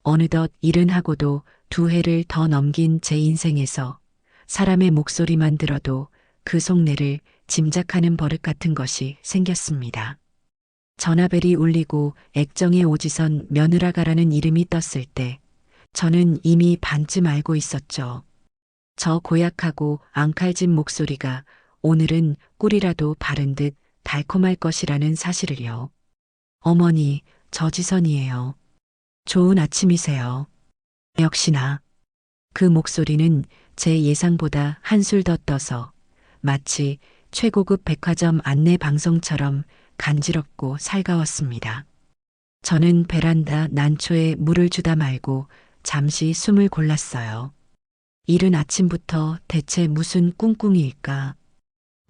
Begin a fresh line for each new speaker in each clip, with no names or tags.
어느덧 일은 하고도 2해를 더 넘긴 제 인생에서 사람의 목소리만 들어도 그 속내를 짐작하는 버릇 같은 것이 생겼습니다. 전화벨이 울리고 액정에 오지선 며느라가라는 이름이 떴을 때 저는 이미 반쯤 알고 있었죠. 저 고약하고 앙칼진 목소리가 오늘은 꿀이라도 바른 듯 달콤할 것이라는 사실을요. 어머니, 저 지선이에요. 좋은 아침이세요. 역시나 그 목소리는 제 예상보다 한술 더 떠서 마치 최고급 백화점 안내 방송처럼 간지럽고 살가웠습니다. 저는 베란다 난초에 물을 주다 말고 잠시 숨을 골랐어요. 이른 아침부터 대체 무슨 꿍꿍이일까?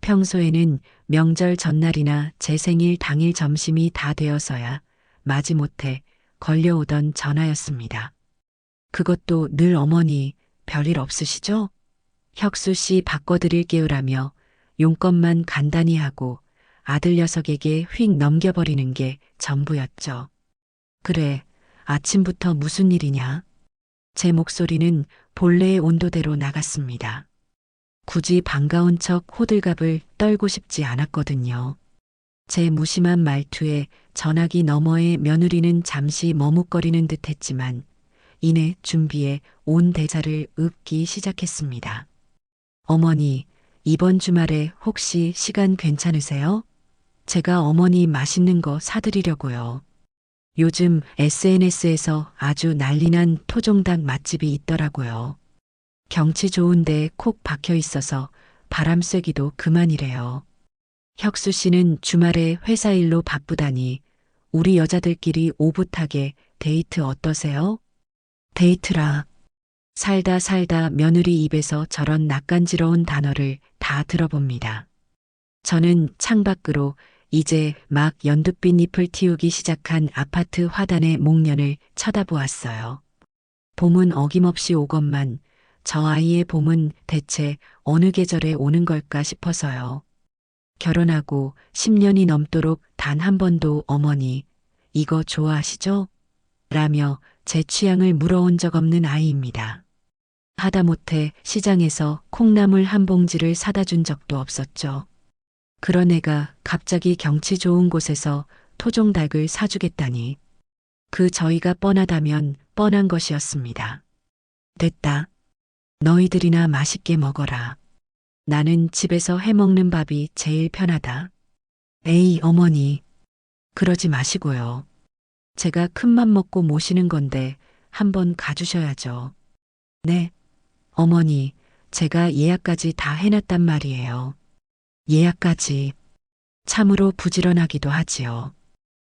평소에는 명절 전날이나 제 생일 당일 점심이 다 되어서야 마지못해 걸려오던 전화였습니다. 그것도 늘 어머니, 별일 없으시죠? 혁수 씨 바꿔드릴게요라며 용건만 간단히 하고 아들 녀석에게 휙 넘겨버리는 게 전부였죠. 그래, 아침부터 무슨 일이냐? 제 목소리는 본래의 온도대로 나갔습니다. 굳이 반가운 척 호들갑을 떨고 싶지 않았거든요. 제 무심한 말투에 전화기 너머의 며느리는 잠시 머뭇거리는 듯 했지만 이내 준비에 온 대자를 읊기 시작했습니다. 어머니, 이번 주말에 혹시 시간 괜찮으세요? 제가 어머니 맛있는 거 사드리려고요. 요즘 SNS에서 아주 난리난 토종닭 맛집이 있더라고요. 경치 좋은데 콕 박혀 있어서 바람 쐬기도 그만이래요. 혁수 씨는 주말에 회사 일로 바쁘다니 우리 여자들끼리 오붓하게 데이트 어떠세요? 데이트라. 살다 살다 며느리 입에서 저런 낯간지러운 단어를 다 들어봅니다. 저는 창밖으로 이제 막 연두빛 잎을 틔우기 시작한 아파트 화단의 목련을 쳐다보았어요. 봄은 어김없이 오건만 저 아이의 봄은 대체 어느 계절에 오는 걸까 싶어서요. 결혼하고 10년이 넘도록 단 한 번도 어머니, 이거 좋아하시죠? 라며 제 취향을 물어온 적 없는 아이입니다. 하다못해 시장에서 콩나물 한 봉지를 사다 준 적도 없었죠. 그런 애가 갑자기 경치 좋은 곳에서 토종닭을 사주겠다니. 그 저희가 뻔하다면 뻔한 것이었습니다. 됐다. 너희들이나 맛있게 먹어라. 나는 집에서 해먹는 밥이 제일 편하다. 에이, 어머니. 그러지 마시고요. 제가 큰맘 먹고 모시는 건데 한번 가주셔야죠. 네. 어머니, 제가 예약까지 다 해놨단 말이에요. 예약까지. 참으로 부지런하기도 하지요.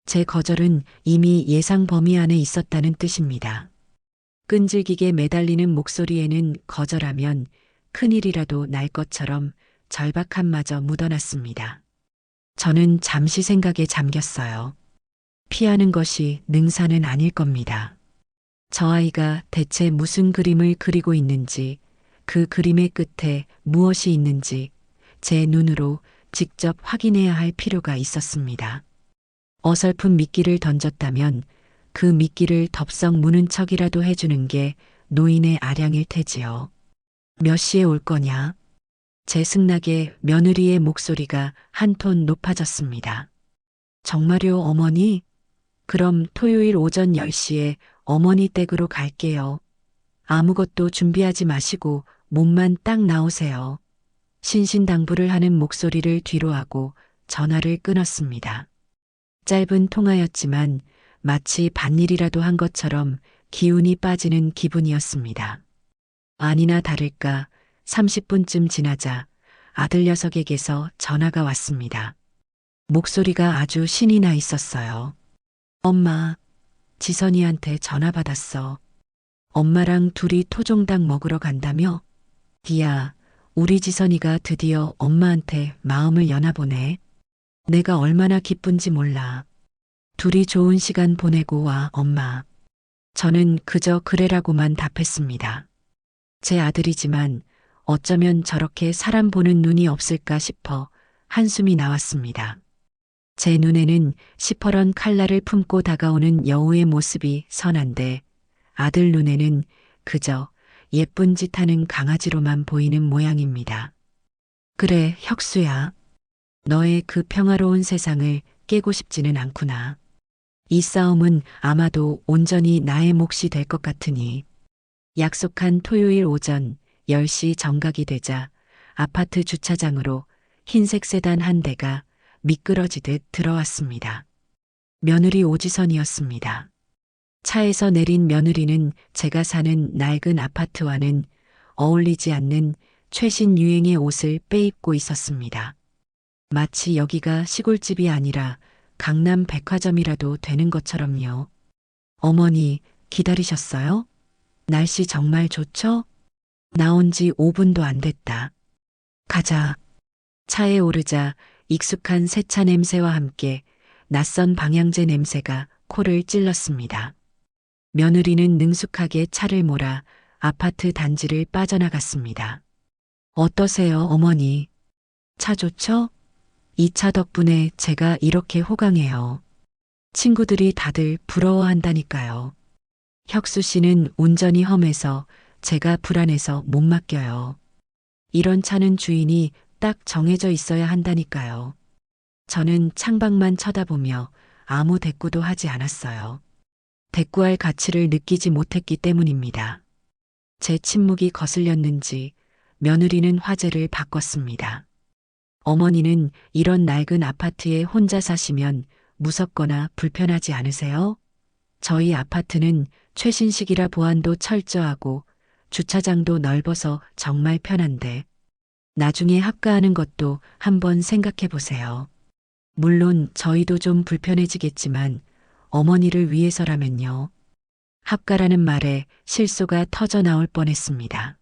제 거절은 이미 예상 범위 안에 있었다는 뜻입니다. 끈질기게 매달리는 목소리에는 거절하면 큰일이라도 날 것처럼 절박함마저 묻어났습니다. 저는 잠시 생각에 잠겼어요. 피하는 것이 능사는 아닐 겁니다. 저 아이가 대체 무슨 그림을 그리고 있는지, 그 그림의 끝에 무엇이 있는지 제 눈으로 직접 확인해야 할 필요가 있었습니다. 어설픈 미끼를 던졌다면 그 미끼를 덥석 무는 척이라도 해주는 게 노인의 아량일 테지요. 몇 시에 올 거냐? 제 승낙에 며느리의 목소리가 한 톤 높아졌습니다. 정말요, 어머니? 그럼 토요일 오전 10시에 어머니 댁으로 갈게요. 아무것도 준비하지 마시고 몸만 딱 나오세요. 신신당부를 하는 목소리를 뒤로하고 전화를 끊었습니다. 짧은 통화였지만 마치 밭일이라도 한 것처럼 기운이 빠지는 기분이었습니다. 아니나 다를까 30분쯤 지나자 아들 녀석에게서 전화가 왔습니다. 목소리가 아주 신이 나 있었어요. 엄마, 지선이한테 전화 받았어. 엄마랑 둘이 토종닭 먹으러 간다며? 디야, 우리 지선이가 드디어 엄마한테 마음을 여나 보네. 내가 얼마나 기쁜지 몰라. 둘이 좋은 시간 보내고 와, 엄마. 저는 그저 그래라고만 답했습니다. 제 아들이지만 어쩌면 저렇게 사람 보는 눈이 없을까 싶어 한숨이 나왔습니다. 제 눈에는 시퍼런 칼날을 품고 다가오는 여우의 모습이 선한데 아들 눈에는 그저 예쁜 짓 하는 강아지로만 보이는 모양입니다. 그래, 혁수야. 너의 그 평화로운 세상을 깨고 싶지는 않구나. 이 싸움은 아마도 온전히 나의 몫이 될 것 같으니. 약속한 토요일 오전 10시 정각이 되자 아파트 주차장으로 흰색 세단 한 대가 미끄러지듯 들어왔습니다. 며느리 오지선이었습니다. 차에서 내린 며느리는 제가 사는 낡은 아파트와는 어울리지 않는 최신 유행의 옷을 빼입고 있었습니다. 마치 여기가 시골집이 아니라 강남 백화점이라도 되는 것처럼요. 어머니, 기다리셨어요? 날씨 정말 좋죠? 나온 지 5분도 안 됐다. 가자. 차에 오르자 익숙한 세차 냄새와 함께 낯선 방향제 냄새가 코를 찔렀습니다. 며느리는 능숙하게 차를 몰아 아파트 단지를 빠져나갔습니다. 어떠세요, 어머니? 차 좋죠? 이 차 덕분에 제가 이렇게 호강해요. 친구들이 다들 부러워한다니까요. 혁수 씨는 운전이 험해서 제가 불안해서 못 맡겨요. 이런 차는 주인이 딱 정해져 있어야 한다니까요. 저는 창밖만 쳐다보며 아무 대꾸도 하지 않았어요. 대꾸할 가치를 느끼지 못했기 때문입니다. 제 침묵이 거슬렸는지 며느리는 화제를 바꿨습니다. 어머니는 이런 낡은 아파트에 혼자 사시면 무섭거나 불편하지 않으세요? 저희 아파트는 최신식이라 보안도 철저하고 주차장도 넓어서 정말 편한데 나중에 합가하는 것도 한번 생각해 보세요. 물론 저희도 좀 불편해지겠지만 어머니를 위해서라면요. 합가라는 말에 실소가 터져 나올 뻔했습니다.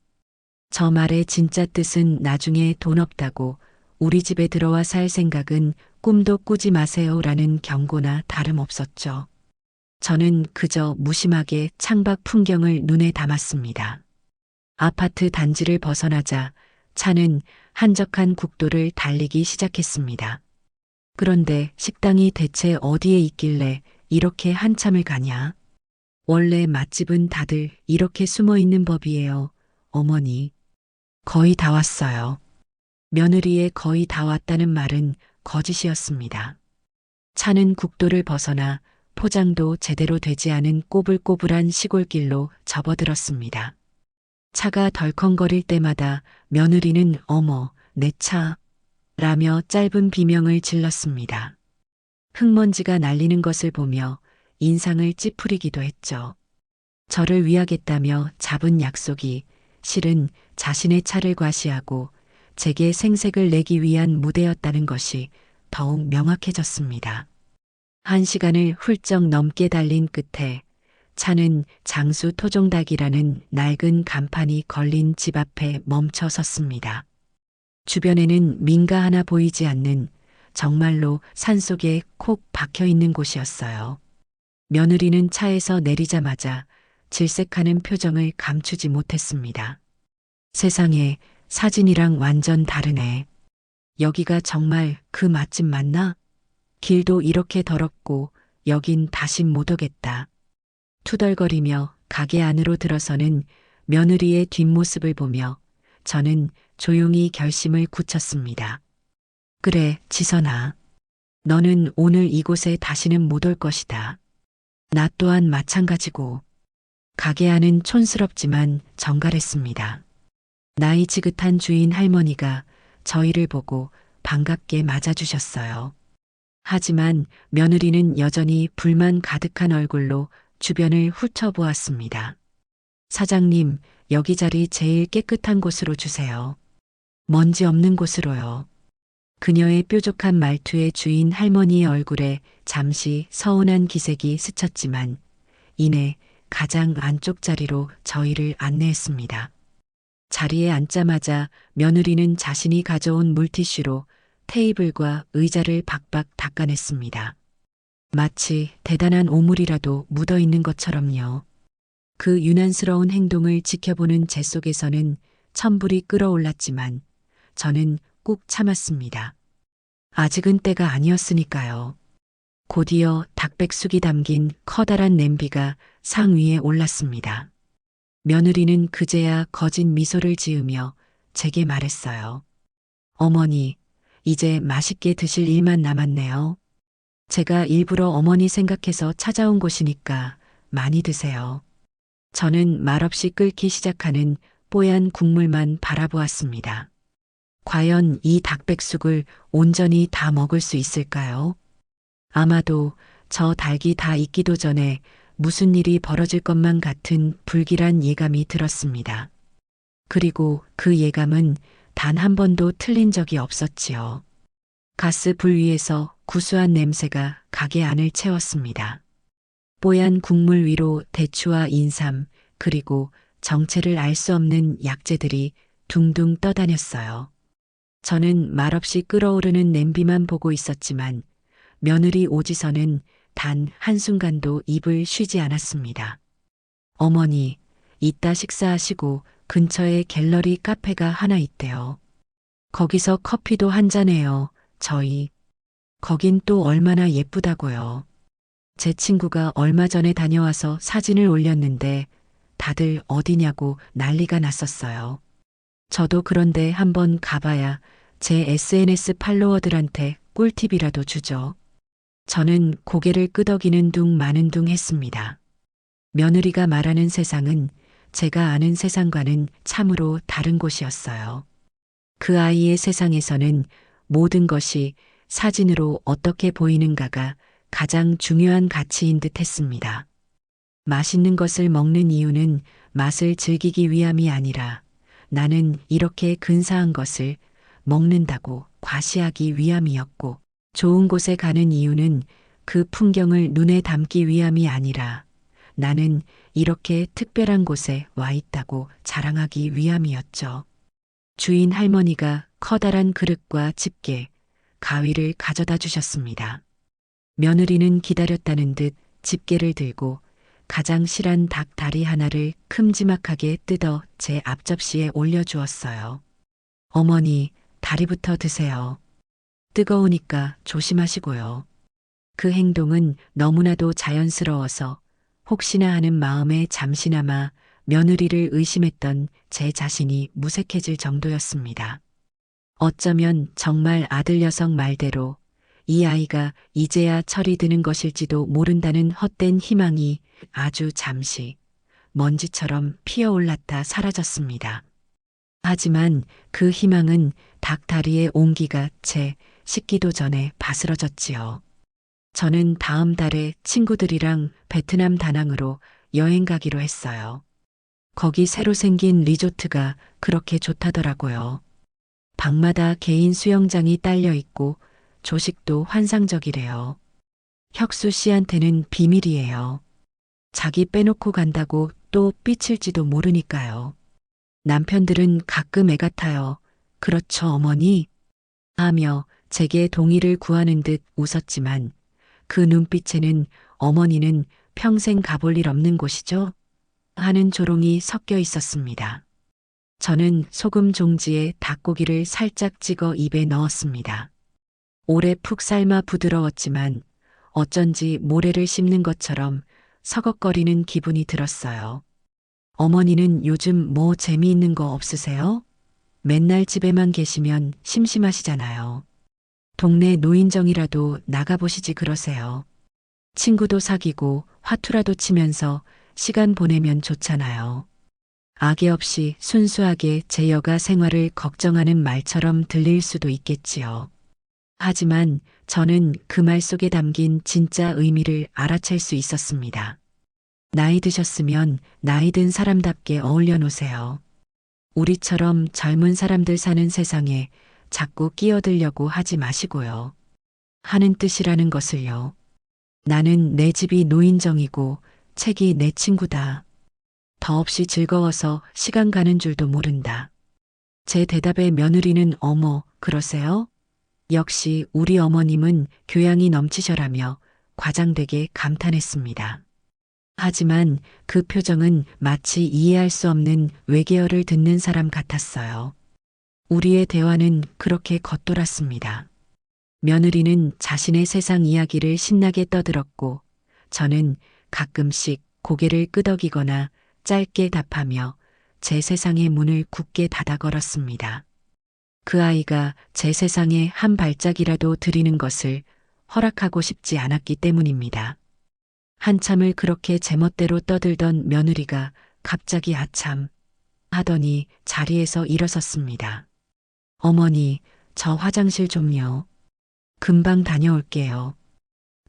저 말의 진짜 뜻은 나중에 돈 없다고 우리 집에 들어와 살 생각은 꿈도 꾸지 마세요라는 경고나 다름없었죠. 저는 그저 무심하게 창밖 풍경을 눈에 담았습니다. 아파트 단지를 벗어나자 차는 한적한 국도를 달리기 시작했습니다. 그런데 식당이 대체 어디에 있길래 이렇게 한참을 가냐? 원래 맛집은 다들 이렇게 숨어 있는 법이에요, 어머니. 거의 다 왔어요. 며느리의 거의 다 왔다는 말은 거짓이었습니다. 차는 국도를 벗어나 포장도 제대로 되지 않은 꼬불꼬불한 시골길로 접어들었습니다. 차가 덜컹거릴 때마다 며느리는 어머, 내 차, 라며 짧은 비명을 질렀습니다. 흙먼지가 날리는 것을 보며 인상을 찌푸리기도 했죠. 저를 위하겠다며 잡은 약속이 실은 자신의 차를 과시하고 제게 생색을 내기 위한 무대였다는 것이 더욱 명확해졌습니다. 1시간을 훌쩍 넘게 달린 끝에 차는 장수 토종닭이라는 낡은 간판이 걸린 집 앞에 멈춰 섰습니다. 주변에는 민가 하나 보이지 않는 정말로 산속에 콕 박혀 있는 곳이었어요. 며느리는 차에서 내리자마자 질색하는 표정을 감추지 못했습니다. 세상에, 사진이랑 완전 다르네. 여기가 정말 그 맛집 맞나? 길도 이렇게 더럽고 여긴 다신 못 오겠다. 투덜거리며 가게 안으로 들어서는 며느리의 뒷모습을 보며 저는 조용히 결심을 굳혔습니다. 그래, 지선아. 너는 오늘 이곳에 다시는 못 올 것이다. 나 또한 마찬가지고. 가게 안은 촌스럽지만 정갈했습니다. 나이 지긋한 주인 할머니가 저희를 보고 반갑게 맞아주셨어요. 하지만 며느리는 여전히 불만 가득한 얼굴로 주변을 훑어보았습니다. 사장님, 여기 자리 제일 깨끗한 곳으로 주세요. 먼지 없는 곳으로요. 그녀의 뾰족한 말투에 주인 할머니의 얼굴에 잠시 서운한 기색이 스쳤지만 이내 가장 안쪽 자리로 저희를 안내했습니다. 자리에 앉자마자 며느리는 자신이 가져온 물티슈로 테이블과 의자를 박박 닦아냈습니다. 마치 대단한 오물이라도 묻어 있는 것처럼요. 그 유난스러운 행동을 지켜보는 제 속에서는 천불이 끓어올랐지만 저는 꾹 참았습니다. 아직은 때가 아니었으니까요. 곧이어 닭백숙이 담긴 커다란 냄비가 상 위에 올랐습니다. 며느리는 그제야 거진 미소를 지으며 제게 말했어요. 어머니, 이제 맛있게 드실 일만 남았네요. 제가 일부러 어머니 생각해서 찾아온 곳이니까 많이 드세요. 저는 말없이 끓기 시작하는 뽀얀 국물만 바라보았습니다. 과연 이 닭백숙을 온전히 다 먹을 수 있을까요? 아마도 저 닭이 다 익기도 전에 무슨 일이 벌어질 것만 같은 불길한 예감이 들었습니다. 그리고 그 예감은 단 한 번도 틀린 적이 없었지요. 가스 불 위에서 구수한 냄새가 가게 안을 채웠습니다. 뽀얀 국물 위로 대추와 인삼, 그리고 정체를 알 수 없는 약재들이 둥둥 떠다녔어요. 저는 말없이 끓어오르는 냄비만 보고 있었지만 며느리 오지선은 단 한순간도 입을 쉬지 않았습니다. 어머니, 이따 식사하시고 근처에 갤러리 카페가 하나 있대요. 거기서 커피도 한 잔해요. 저희. 거긴 또 얼마나 예쁘다고요. 제 친구가 얼마 전에 다녀와서 사진을 올렸는데 다들 어디냐고 난리가 났었어요. 저도 그런데 한번 가봐야 제 SNS 팔로워들한테 꿀팁이라도 주죠. 저는 고개를 끄덕이는 둥 마는 둥 했습니다. 며느리가 말하는 세상은 제가 아는 세상과는 참으로 다른 곳이었어요. 그 아이의 세상에서는 모든 것이 사진으로 어떻게 보이는가가 가장 중요한 가치인 듯 했습니다. 맛있는 것을 먹는 이유는 맛을 즐기기 위함이 아니라 나는 이렇게 근사한 것을 먹는다고 과시하기 위함이었고, 좋은 곳에 가는 이유는 그 풍경을 눈에 담기 위함이 아니라 나는 이렇게 특별한 곳에 와 있다고 자랑하기 위함이었죠. 주인 할머니가 커다란 그릇과 집게, 가위를 가져다 주셨습니다. 며느리는 기다렸다는 듯 집게를 들고 가장 실한 닭 다리 하나를 큼지막하게 뜯어 제 앞접시에 올려주었어요. 어머니, 다리부터 드세요. 뜨거우니까 조심하시고요. 그 행동은 너무나도 자연스러워서 혹시나 하는 마음에 잠시나마 며느리를 의심했던 제 자신이 무색해질 정도였습니다. 어쩌면 정말 아들 녀석 말대로 이 아이가 이제야 철이 드는 것일지도 모른다는 헛된 희망이 아주 잠시 먼지처럼 피어올랐다 사라졌습니다. 하지만 그 희망은 닭다리의 온기가 채 식기도 전에 바스러졌지요. 저는 다음 달에 친구들이랑 베트남 다낭으로 여행 가기로 했어요. 거기 새로 생긴 리조트가 그렇게 좋다더라고요. 방마다 개인 수영장이 딸려 있고 조식도 환상적이래요. 혁수 씨한테는 비밀이에요. 자기 빼놓고 간다고 또 삐칠지도 모르니까요. 남편들은 가끔 애 같아요. 그렇죠, 어머니? 하며 제게 동의를 구하는 듯 웃었지만 그 눈빛에는 어머니는 평생 가볼 일 없는 곳이죠? 하는 조롱이 섞여 있었습니다. 저는 소금 종지에 닭고기를 살짝 찍어 입에 넣었습니다. 오래 푹 삶아 부드러웠지만 어쩐지 모래를 씹는 것처럼 서걱거리는 기분이 들었어요. 어머니는 요즘 뭐 재미있는 거 없으세요? 맨날 집에만 계시면 심심하시잖아요. 동네 노인정이라도 나가보시지 그러세요. 친구도 사귀고 화투라도 치면서 시간 보내면 좋잖아요. 악의 없이 순수하게 제 여가 생활을 걱정하는 말처럼 들릴 수도 있겠지요. 하지만 저는 그 말 속에 담긴 진짜 의미를 알아챌 수 있었습니다. 나이 드셨으면 나이 든 사람답게 어울려 놓으세요. 우리처럼 젊은 사람들 사는 세상에 자꾸 끼어들려고 하지 마시고요. 하는 뜻이라는 것을요. 나는 내 집이 노인정이고 책이 내 친구다. 더없이 즐거워서 시간 가는 줄도 모른다. 제 대답에 며느리는 어머, 그러세요? 역시 우리 어머님은 교양이 넘치셔라며 과장되게 감탄했습니다. 하지만 그 표정은 마치 이해할 수 없는 외계어를 듣는 사람 같았어요. 우리의 대화는 그렇게 겉돌았습니다. 며느리는 자신의 세상 이야기를 신나게 떠들었고 저는 가끔씩 고개를 끄덕이거나 짧게 답하며 제 세상의 문을 굳게 닫아 걸었습니다. 그 아이가 제 세상에 한 발짝이라도 들이는 것을 허락하고 싶지 않았기 때문입니다. 한참을 그렇게 제멋대로 떠들던 며느리가 갑자기 아참 하더니 자리에서 일어섰습니다. 어머니, 저 화장실 좀요. 금방 다녀올게요.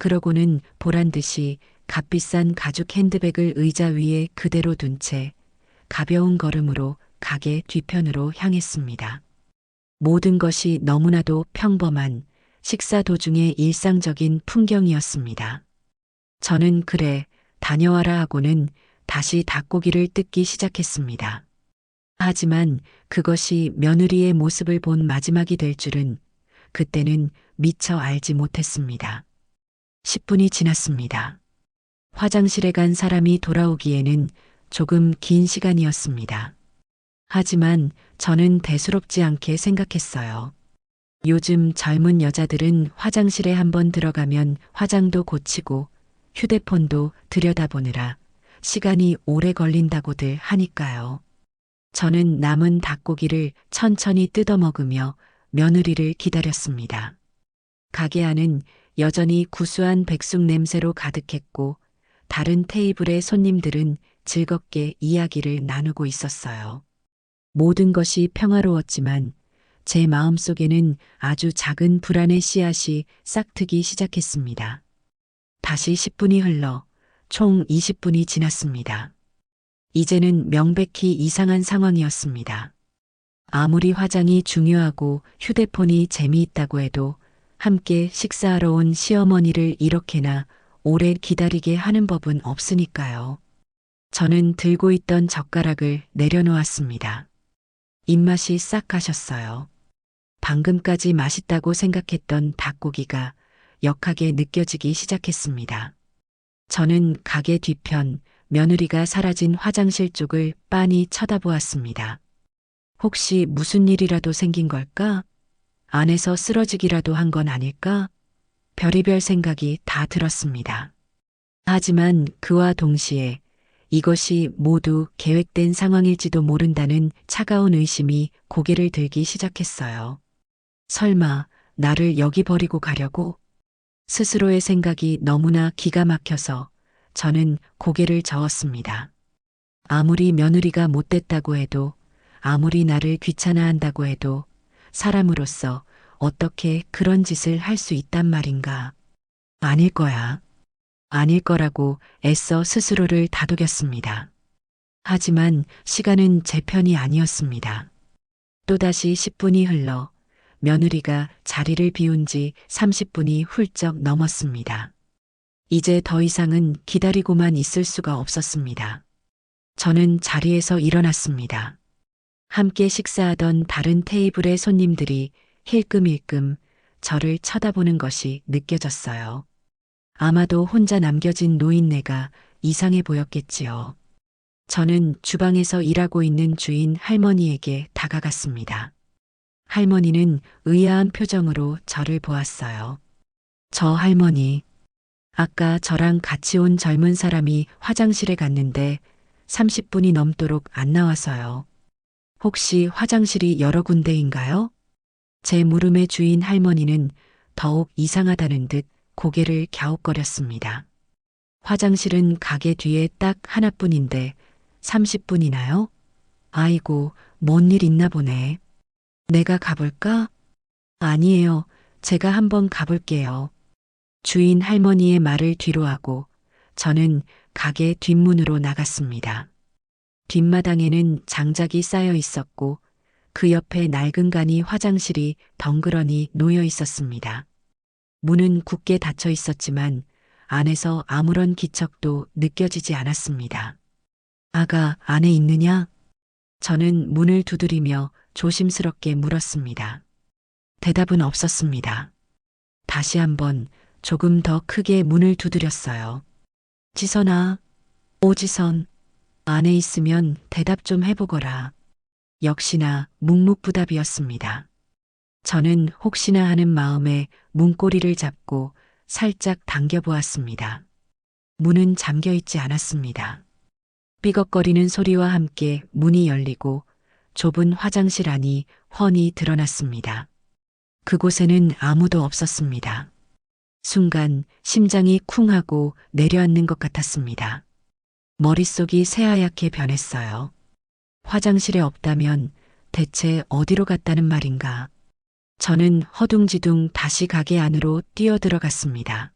그러고는 보란 듯이 값비싼 가죽 핸드백을 의자 위에 그대로 둔 채 가벼운 걸음으로 가게 뒤편으로 향했습니다. 모든 것이 너무나도 평범한 식사 도중의 일상적인 풍경이었습니다. 저는 그래, 다녀와라 하고는 다시 닭고기를 뜯기 시작했습니다. 하지만 그것이 며느리의 모습을 본 마지막이 될 줄은 그때는 미처 알지 못했습니다. 10분이 지났습니다. 화장실에 간 사람이 돌아오기에는 조금 긴 시간이었습니다. 하지만 저는 대수롭지 않게 생각했어요. 요즘 젊은 여자들은 화장실에 한번 들어가면 화장도 고치고 휴대폰도 들여다보느라 시간이 오래 걸린다고들 하니까요. 저는 남은 닭고기를 천천히 뜯어 먹으며 며느리를 기다렸습니다. 가게 안은 여전히 구수한 백숙 냄새로 가득했고 다른 테이블의 손님들은 즐겁게 이야기를 나누고 있었어요. 모든 것이 평화로웠지만 제 마음속에는 아주 작은 불안의 씨앗이 싹트기 시작했습니다. 다시 10분이 흘러 총 20분이 지났습니다. 이제는 명백히 이상한 상황이었습니다. 아무리 화장이 중요하고 휴대폰이 재미있다고 해도 함께 식사하러 온 시어머니를 이렇게나 오래 기다리게 하는 법은 없으니까요. 저는 들고 있던 젓가락을 내려놓았습니다. 입맛이 싹 가셨어요. 방금까지 맛있다고 생각했던 닭고기가 역하게 느껴지기 시작했습니다. 저는 가게 뒤편 며느리가 사라진 화장실 쪽을 빤히 쳐다보았습니다. 혹시 무슨 일이라도 생긴 걸까? 안에서 쓰러지기라도 한 건 아닐까? 별의별 생각이 다 들었습니다. 하지만 그와 동시에 이것이 모두 계획된 상황일지도 모른다는 차가운 의심이 고개를 들기 시작했어요. 설마 나를 여기 버리고 가려고? 스스로의 생각이 너무나 기가 막혀서 저는 고개를 저었습니다. 아무리 며느리가 못됐다고 해도 아무리 나를 귀찮아한다고 해도 사람으로서 어떻게 그런 짓을 할 수 있단 말인가. 아닐 거야. 아닐 거라고 애써 스스로를 다독였습니다. 하지만 시간은 제 편이 아니었습니다. 또다시 10분이 흘러 며느리가 자리를 비운 지 30분이 훌쩍 넘었습니다. 이제 더 이상은 기다리고만 있을 수가 없었습니다. 저는 자리에서 일어났습니다. 함께 식사하던 다른 테이블의 손님들이 힐끔힐끔 저를 쳐다보는 것이 느껴졌어요. 아마도 혼자 남겨진 노인네가 이상해 보였겠지요. 저는 주방에서 일하고 있는 주인 할머니에게 다가갔습니다. 할머니는 의아한 표정으로 저를 보았어요. 저 할머니, 아까 저랑 같이 온 젊은 사람이 화장실에 갔는데 30분이 넘도록 안 나와서요. 혹시 화장실이 여러 군데인가요? 제 물음의 주인 할머니는 더욱 이상하다는 듯 고개를 갸웃거렸습니다. 화장실은 가게 뒤에 딱 하나뿐인데 30분이나요? 아이고, 뭔 일 있나 보네. 내가 가볼까? 아니에요. 제가 한번 가볼게요. 주인 할머니의 말을 뒤로하고 저는 가게 뒷문으로 나갔습니다. 뒷마당에는 장작이 쌓여 있었고 그 옆에 낡은 간이 화장실이 덩그러니 놓여 있었습니다. 문은 굳게 닫혀 있었지만 안에서 아무런 기척도 느껴지지 않았습니다. 아가, 안에 있느냐? 저는 문을 두드리며 조심스럽게 물었습니다. 대답은 없었습니다. 다시 한번 조금 더 크게 문을 두드렸어요. 지선아, 오지선, 안에 있으면 대답 좀 해보거라. 역시나 묵묵부답이었습니다. 저는 혹시나 하는 마음에 문고리를 잡고 살짝 당겨보았습니다. 문은 잠겨 있지 않았습니다. 삐걱거리는 소리와 함께 문이 열리고 좁은 화장실 안이 훤히 드러났습니다. 그곳에는 아무도 없었습니다. 순간 심장이 쿵 하고 내려앉는 것 같았습니다. 머릿속이 새하얗게 변했어요. 화장실에 없다면 대체 어디로 갔다는 말인가? 저는 허둥지둥 다시 가게 안으로 뛰어들어갔습니다.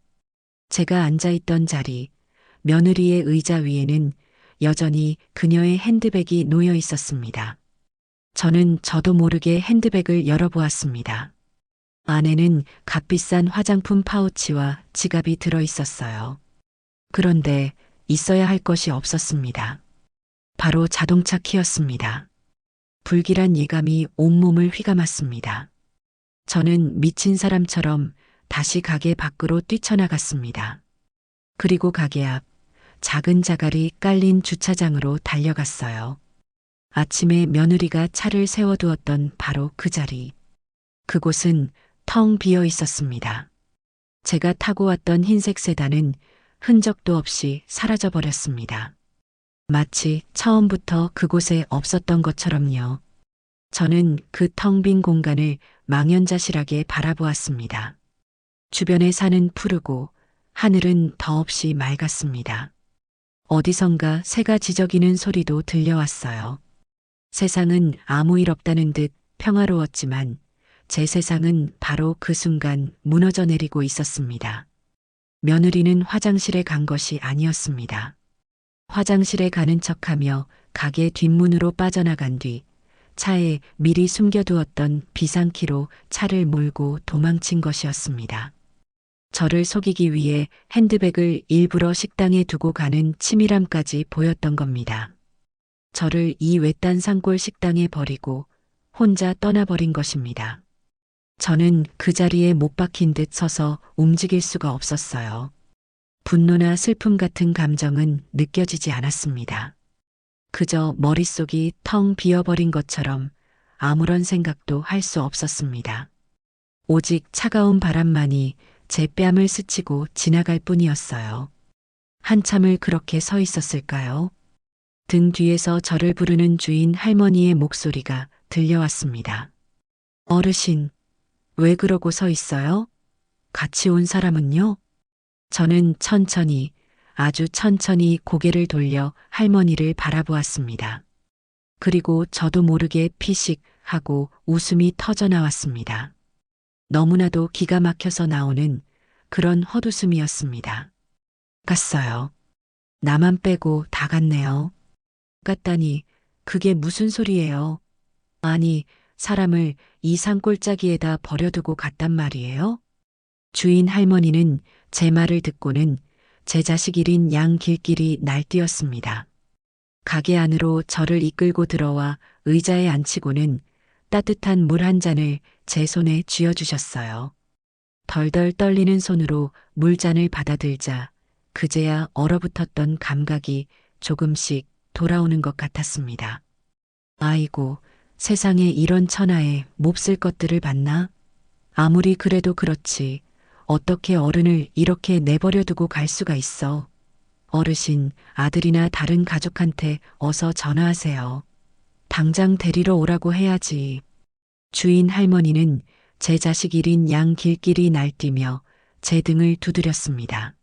제가 앉아있던 자리, 며느리의 의자 위에는 여전히 그녀의 핸드백이 놓여 있었습니다. 저는 저도 모르게 핸드백을 열어보았습니다. 안에는 값비싼 화장품 파우치와 지갑이 들어 있었어요. 그런데 있어야 할 것이 없었습니다. 바로 자동차 키였습니다. 불길한 예감이 온몸을 휘감았습니다. 저는 미친 사람처럼 다시 가게 밖으로 뛰쳐나갔습니다. 그리고 가게 앞 작은 자갈이 깔린 주차장으로 달려갔어요. 아침에 며느리가 차를 세워두었던 바로 그 자리. 그곳은 텅 비어 있었습니다. 제가 타고 왔던 흰색 세단은 흔적도 없이 사라져 버렸습니다. 마치 처음부터 그곳에 없었던 것처럼요. 저는 그 텅 빈 공간을 망연자실하게 바라보았습니다. 주변의 산은 푸르고 하늘은 더없이 맑았습니다. 어디선가 새가 지저귀는 소리도 들려왔어요. 세상은 아무 일 없다는 듯 평화로웠지만 제 세상은 바로 그 순간 무너져 내리고 있었습니다. 며느리는 화장실에 간 것이 아니었습니다. 화장실에 가는 척하며 가게 뒷문으로 빠져나간 뒤 차에 미리 숨겨두었던 비상키로 차를 몰고 도망친 것이었습니다. 저를 속이기 위해 핸드백을 일부러 식당에 두고 가는 치밀함까지 보였던 겁니다. 저를 이 외딴 산골 식당에 버리고 혼자 떠나버린 것입니다. 저는 그 자리에 못 박힌 듯 서서 움직일 수가 없었어요. 분노나 슬픔 같은 감정은 느껴지지 않았습니다. 그저 머릿속이 텅 비어버린 것처럼 아무런 생각도 할 수 없었습니다. 오직 차가운 바람만이 제 뺨을 스치고 지나갈 뿐이었어요. 한참을 그렇게 서 있었을까요? 등 뒤에서 저를 부르는 주인 할머니의 목소리가 들려왔습니다. 어르신, 왜 그러고 서 있어요? 같이 온 사람은요? 저는 천천히, 아주 천천히 고개를 돌려 할머니를 바라보았습니다. 그리고 저도 모르게 피식 하고 웃음이 터져 나왔습니다. 너무나도 기가 막혀서 나오는 그런 헛웃음이었습니다. 갔어요. 나만 빼고 다 갔네요. 갔다니 그게 무슨 소리예요? 아니, 사람을 이 산골짜기에다 버려두고 갔단 말이에요? 주인 할머니는 제 말을 듣고는 제 자식 일인 양 길길이 날뛰었습니다. 가게 안으로 저를 이끌고 들어와 의자에 앉히고는 따뜻한 물 한 잔을 제 손에 쥐어주셨어요. 덜덜 떨리는 손으로 물잔을 받아들자 그제야 얼어붙었던 감각이 조금씩 돌아오는 것 같았습니다. 아이고, 세상에 이런 천하에 몹쓸 것들을 봤나? 아무리 그래도 그렇지. 어떻게 어른을 이렇게 내버려 두고 갈 수가 있어. 어르신, 아들이나 다른 가족한테 어서 전화하세요. 당장 데리러 오라고 해야지. 주인 할머니는 제 자식 일인 양 길길이 날뛰며 제 등을 두드렸습니다.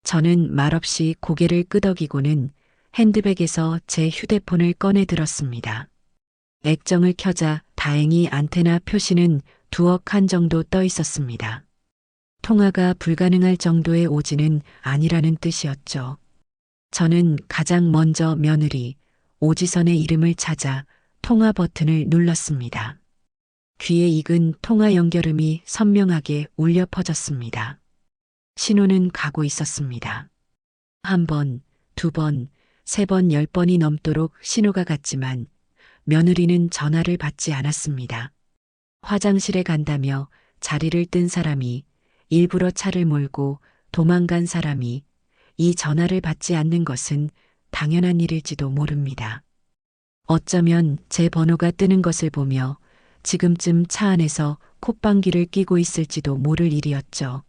저는 말없이 고개를 끄덕이고는 핸드백에서 제 휴대폰을 꺼내 들었습니다. 액정을 켜자 다행히 안테나 표시는 두어 칸 정도 떠 있었습니다. 통화가 불가능할 정도의 오지는 아니라는 뜻이었죠. 저는 가장 먼저 며느리 오지선의 이름을 찾아 통화 버튼을 눌렀습니다. 귀에 익은 통화 연결음이 선명하게 울려 퍼졌습니다. 신호는 가고 있었습니다. 한 번, 두 번, 세 번, 10번이 넘도록 신호가 갔지만 며느리는 전화를 받지 않았습니다. 화장실에 간다며 자리를 뜬 사람이, 일부러 차를 몰고 도망간 사람이 이 전화를 받지 않는 것은 당연한 일일지도 모릅니다. 어쩌면 제 번호가 뜨는 것을 보며 지금쯤 차 안에서 콧방귀를 뀌고 있을지도 모를 일이었죠.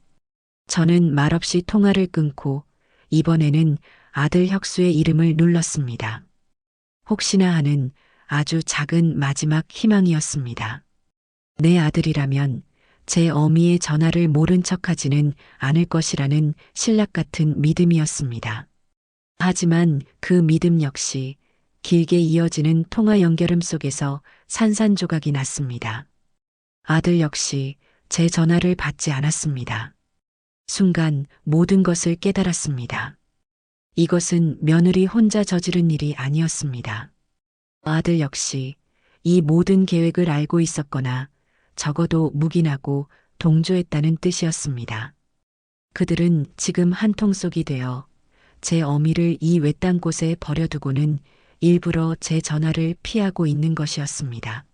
저는 말없이 통화를 끊고 이번에는 아들 혁수의 이름을 눌렀습니다. 혹시나 하는 아주 작은 마지막 희망이었습니다. 내 아들이라면 제 어미의 전화를 모른 척하지는 않을 것이라는 신락 같은 믿음이었습니다. 하지만 그 믿음 역시 길게 이어지는 통화 연결음 속에서 산산조각이 났습니다. 아들 역시 제 전화를 받지 않았습니다. 순간 모든 것을 깨달았습니다. 이것은 며느리 혼자 저지른 일이 아니었습니다. 아들 역시 이 모든 계획을 알고 있었거나 적어도 묵인하고 동조했다는 뜻이었습니다. 그들은 지금 한통속이 되어 제 어미를 이 외딴 곳에 버려두고는 일부러 제 전화를 피하고 있는 것이었습니다.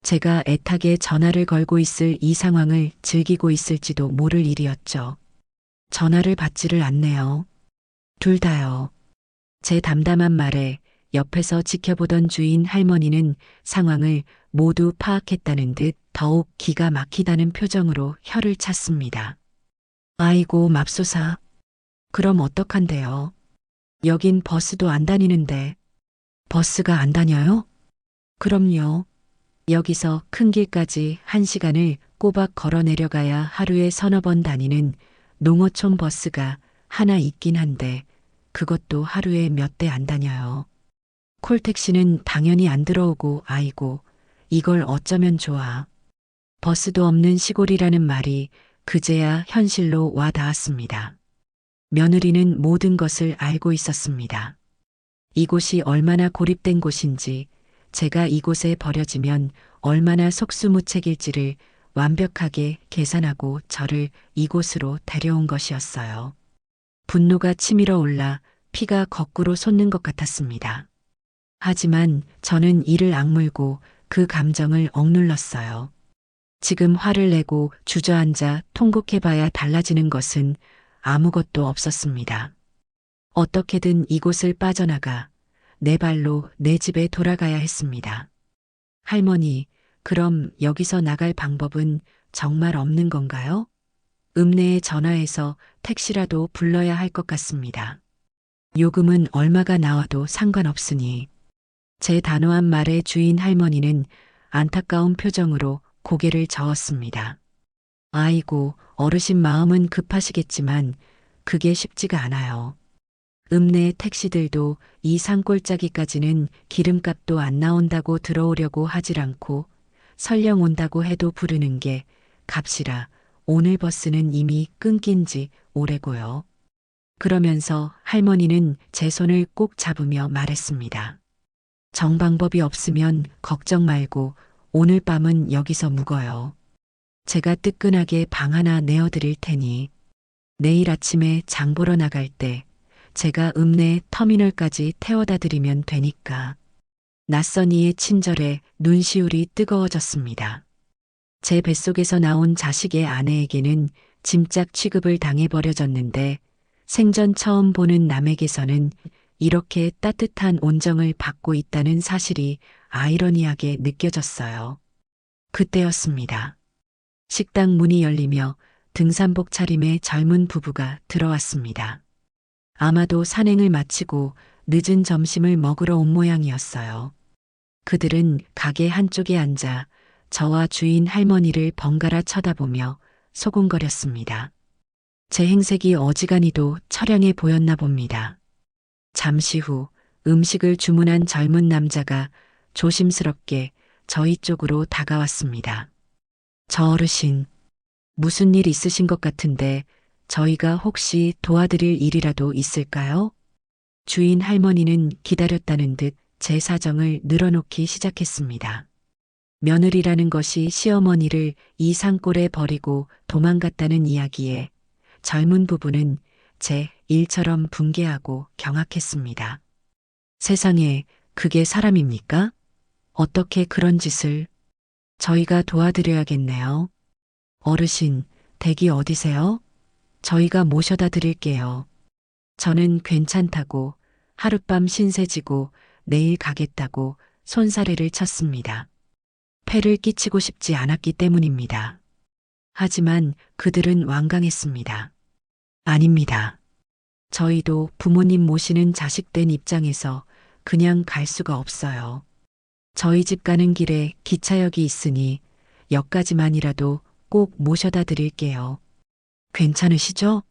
제가 애타게 전화를 걸고 있을 이 상황을 즐기고 있을지도 모를 일이었죠. 전화를 받지를 않네요. 둘 다요. 제 담담한 말에 옆에서 지켜보던 주인 할머니는 상황을 모두 파악했다는 듯 더욱 기가 막히다는 표정으로 혀를 찼습니다. 아이고 맙소사. 그럼 어떡한데요? 여긴 버스도 안 다니는데. 버스가 안 다녀요? 그럼요. 여기서 큰 길까지 1시간을 꼬박 걸어 내려가야 하루에 서너 번 다니는 농어촌 버스가 하나 있긴 한데 그것도 하루에 몇 대 안 다녀요. 콜택시는 당연히 안 들어오고 아이고 이걸 어쩌면 좋아. 버스도 없는 시골이라는 말이 그제야 현실로 와 닿았습니다. 며느리는 모든 것을 알고 있었습니다. 이곳이 얼마나 고립된 곳인지 제가 이곳에 버려지면 얼마나 속수무책일지를 완벽하게 계산하고 저를 이곳으로 데려온 것이었어요. 분노가 치밀어 올라 피가 거꾸로 솟는 것 같았습니다. 하지만 저는 이를 악물고 그 감정을 억눌렀어요. 지금 화를 내고 주저앉아 통곡해봐야 달라지는 것은 아무것도 없었습니다. 어떻게든 이곳을 빠져나가 내 발로 내 집에 돌아가야 했습니다. 할머니, 그럼 여기서 나갈 방법은 정말 없는 건가요? 읍내에 전화해서 택시라도 불러야 할 것 같습니다. 요금은 얼마가 나와도 상관없으니. 제 단호한 말에 주인 할머니는 안타까운 표정으로 고개를 저었습니다. 아이고, 어르신 마음은 급하시겠지만 그게 쉽지가 않아요. 읍내 택시들도 이 산골짜기까지는 기름값도 안 나온다고 들어오려고 하질 않고 설령 온다고 해도 부르는 게 값이라 오늘 버스는 이미 끊긴 지 오래고요. 그러면서 할머니는 제 손을 꼭 잡으며 말했습니다. 정방법이 없으면 걱정 말고 오늘 밤은 여기서 묵어요. 제가 뜨끈하게 방 하나 내어드릴 테니 내일 아침에 장 보러 나갈 때 제가 읍내 터미널까지 태워다 드리면 되니까. 낯선 이의 친절에 눈시울이 뜨거워졌습니다. 제 뱃속에서 나온 자식의 아내에게는 짐짝 취급을 당해버려졌는데 생전 처음 보는 남에게서는 이렇게 따뜻한 온정을 받고 있다는 사실이 아이러니하게 느껴졌어요. 그때였습니다. 식당 문이 열리며 등산복 차림의 젊은 부부가 들어왔습니다. 아마도 산행을 마치고 늦은 점심을 먹으러 온 모양이었어요. 그들은 가게 한쪽에 앉아 저와 주인 할머니를 번갈아 쳐다보며 소곤거렸습니다. 제 행색이 어지간히도 처량해 보였나 봅니다. 잠시 후 음식을 주문한 젊은 남자가 조심스럽게 저희 쪽으로 다가왔습니다. 저 어르신, 무슨 일 있으신 것 같은데 저희가 혹시 도와드릴 일이라도 있을까요? 주인 할머니는 기다렸다는 듯 제 사정을 늘어놓기 시작했습니다. 며느리라는 것이 시어머니를 이 산골에 버리고 도망갔다는 이야기에 젊은 부부는 제 일처럼 붕괴하고 경악했습니다. 세상에 그게 사람입니까? 어떻게 그런 짓을? 저희가 도와드려야겠네요. 어르신, 댁이 어디세요? 저희가 모셔다 드릴게요. 저는 괜찮다고 하룻밤 신세 지고 내일 가겠다고 손사래를 쳤습니다. 폐를 끼치고 싶지 않았기 때문입니다. 하지만 그들은 완강했습니다. 아닙니다. 저희도 부모님 모시는 자식된 입장에서 그냥 갈 수가 없어요. 저희 집 가는 길에 기차역이 있으니 역까지만이라도 꼭 모셔다 드릴게요. 괜찮으시죠?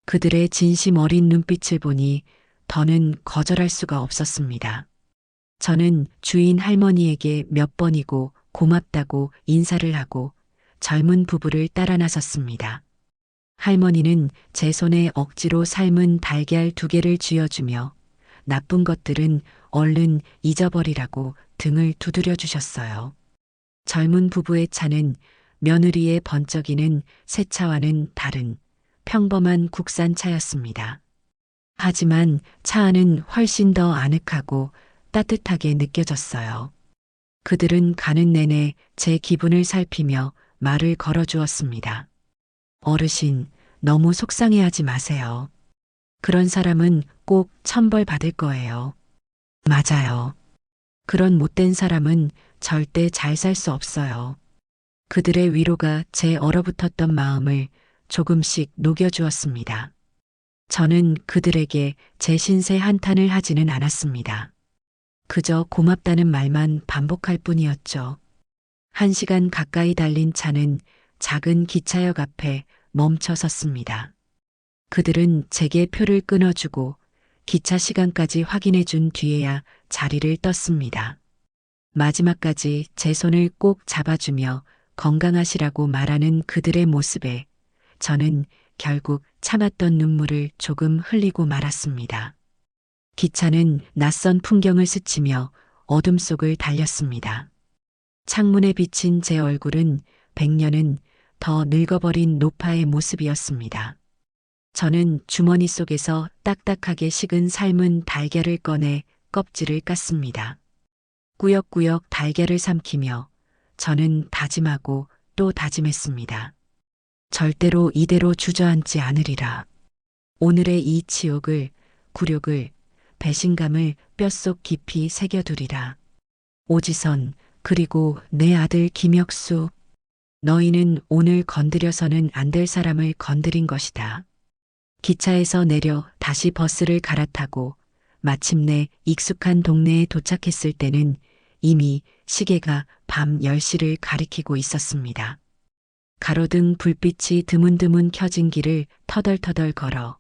그들의 진심 어린 눈빛을 보니 더는 거절할 수가 없었습니다. 저는 주인 할머니에게 몇 번이고 고맙다고 인사를 하고 젊은 부부를 따라 나섰습니다. 할머니는 제 손에 억지로 삶은 달걀 2개를 쥐어주며 나쁜 것들은 얼른 잊어버리라고 등을 두드려 주셨어요. 젊은 부부의 차는 며느리의 번쩍이는 새 차와는 다른 평범한 국산 차였습니다. 하지만 차 안은 훨씬 더 아늑하고 따뜻하게 느껴졌어요. 그들은 가는 내내 제 기분을 살피며 말을 걸어주었습니다. 어르신, 너무 속상해하지 마세요. 그런 사람은 꼭 천벌 받을 거예요. 맞아요. 그런 못된 사람은 절대 잘 살 수 없어요. 그들의 위로가 제 얼어붙었던 마음을 조금씩 녹여주었습니다. 저는 그들에게 제 신세 한탄을 하지는 않았습니다. 그저 고맙다는 말만 반복할 뿐이었죠. 1시간 가까이 달린 차는 작은 기차역 앞에 멈춰 섰습니다. 그들은 제게 표를 끊어주고 기차 시간까지 확인해 준 뒤에야 자리를 떴습니다. 마지막까지 제 손을 꼭 잡아주며 건강하시라고 말하는 그들의 모습에 저는 결국 참았던 눈물을 조금 흘리고 말았습니다. 기차는 낯선 풍경을 스치며 어둠 속을 달렸습니다. 창문에 비친 제 얼굴은 100년은 더 늙어버린 노파의 모습이었습니다. 저는 주머니 속에서 딱딱하게 식은 삶은 달걀을 꺼내 껍질을 깠습니다. 꾸역꾸역 달걀을 삼키며 저는 다짐하고 또 다짐했습니다. 절대로 이대로 주저앉지 않으리라. 오늘의 이 치욕을, 굴욕을, 배신감을 뼛속 깊이 새겨두리라. 오지선, 그리고 내 아들 김혁수. 너희는 오늘 건드려서는 안 될 사람을 건드린 것이다. 기차에서 내려 다시 버스를 갈아타고 마침내 익숙한 동네에 도착했을 때는 이미 시계가 밤 10시를 가리키고 있었습니다. 가로등 불빛이 드문드문 켜진 길을 터덜터덜 걸어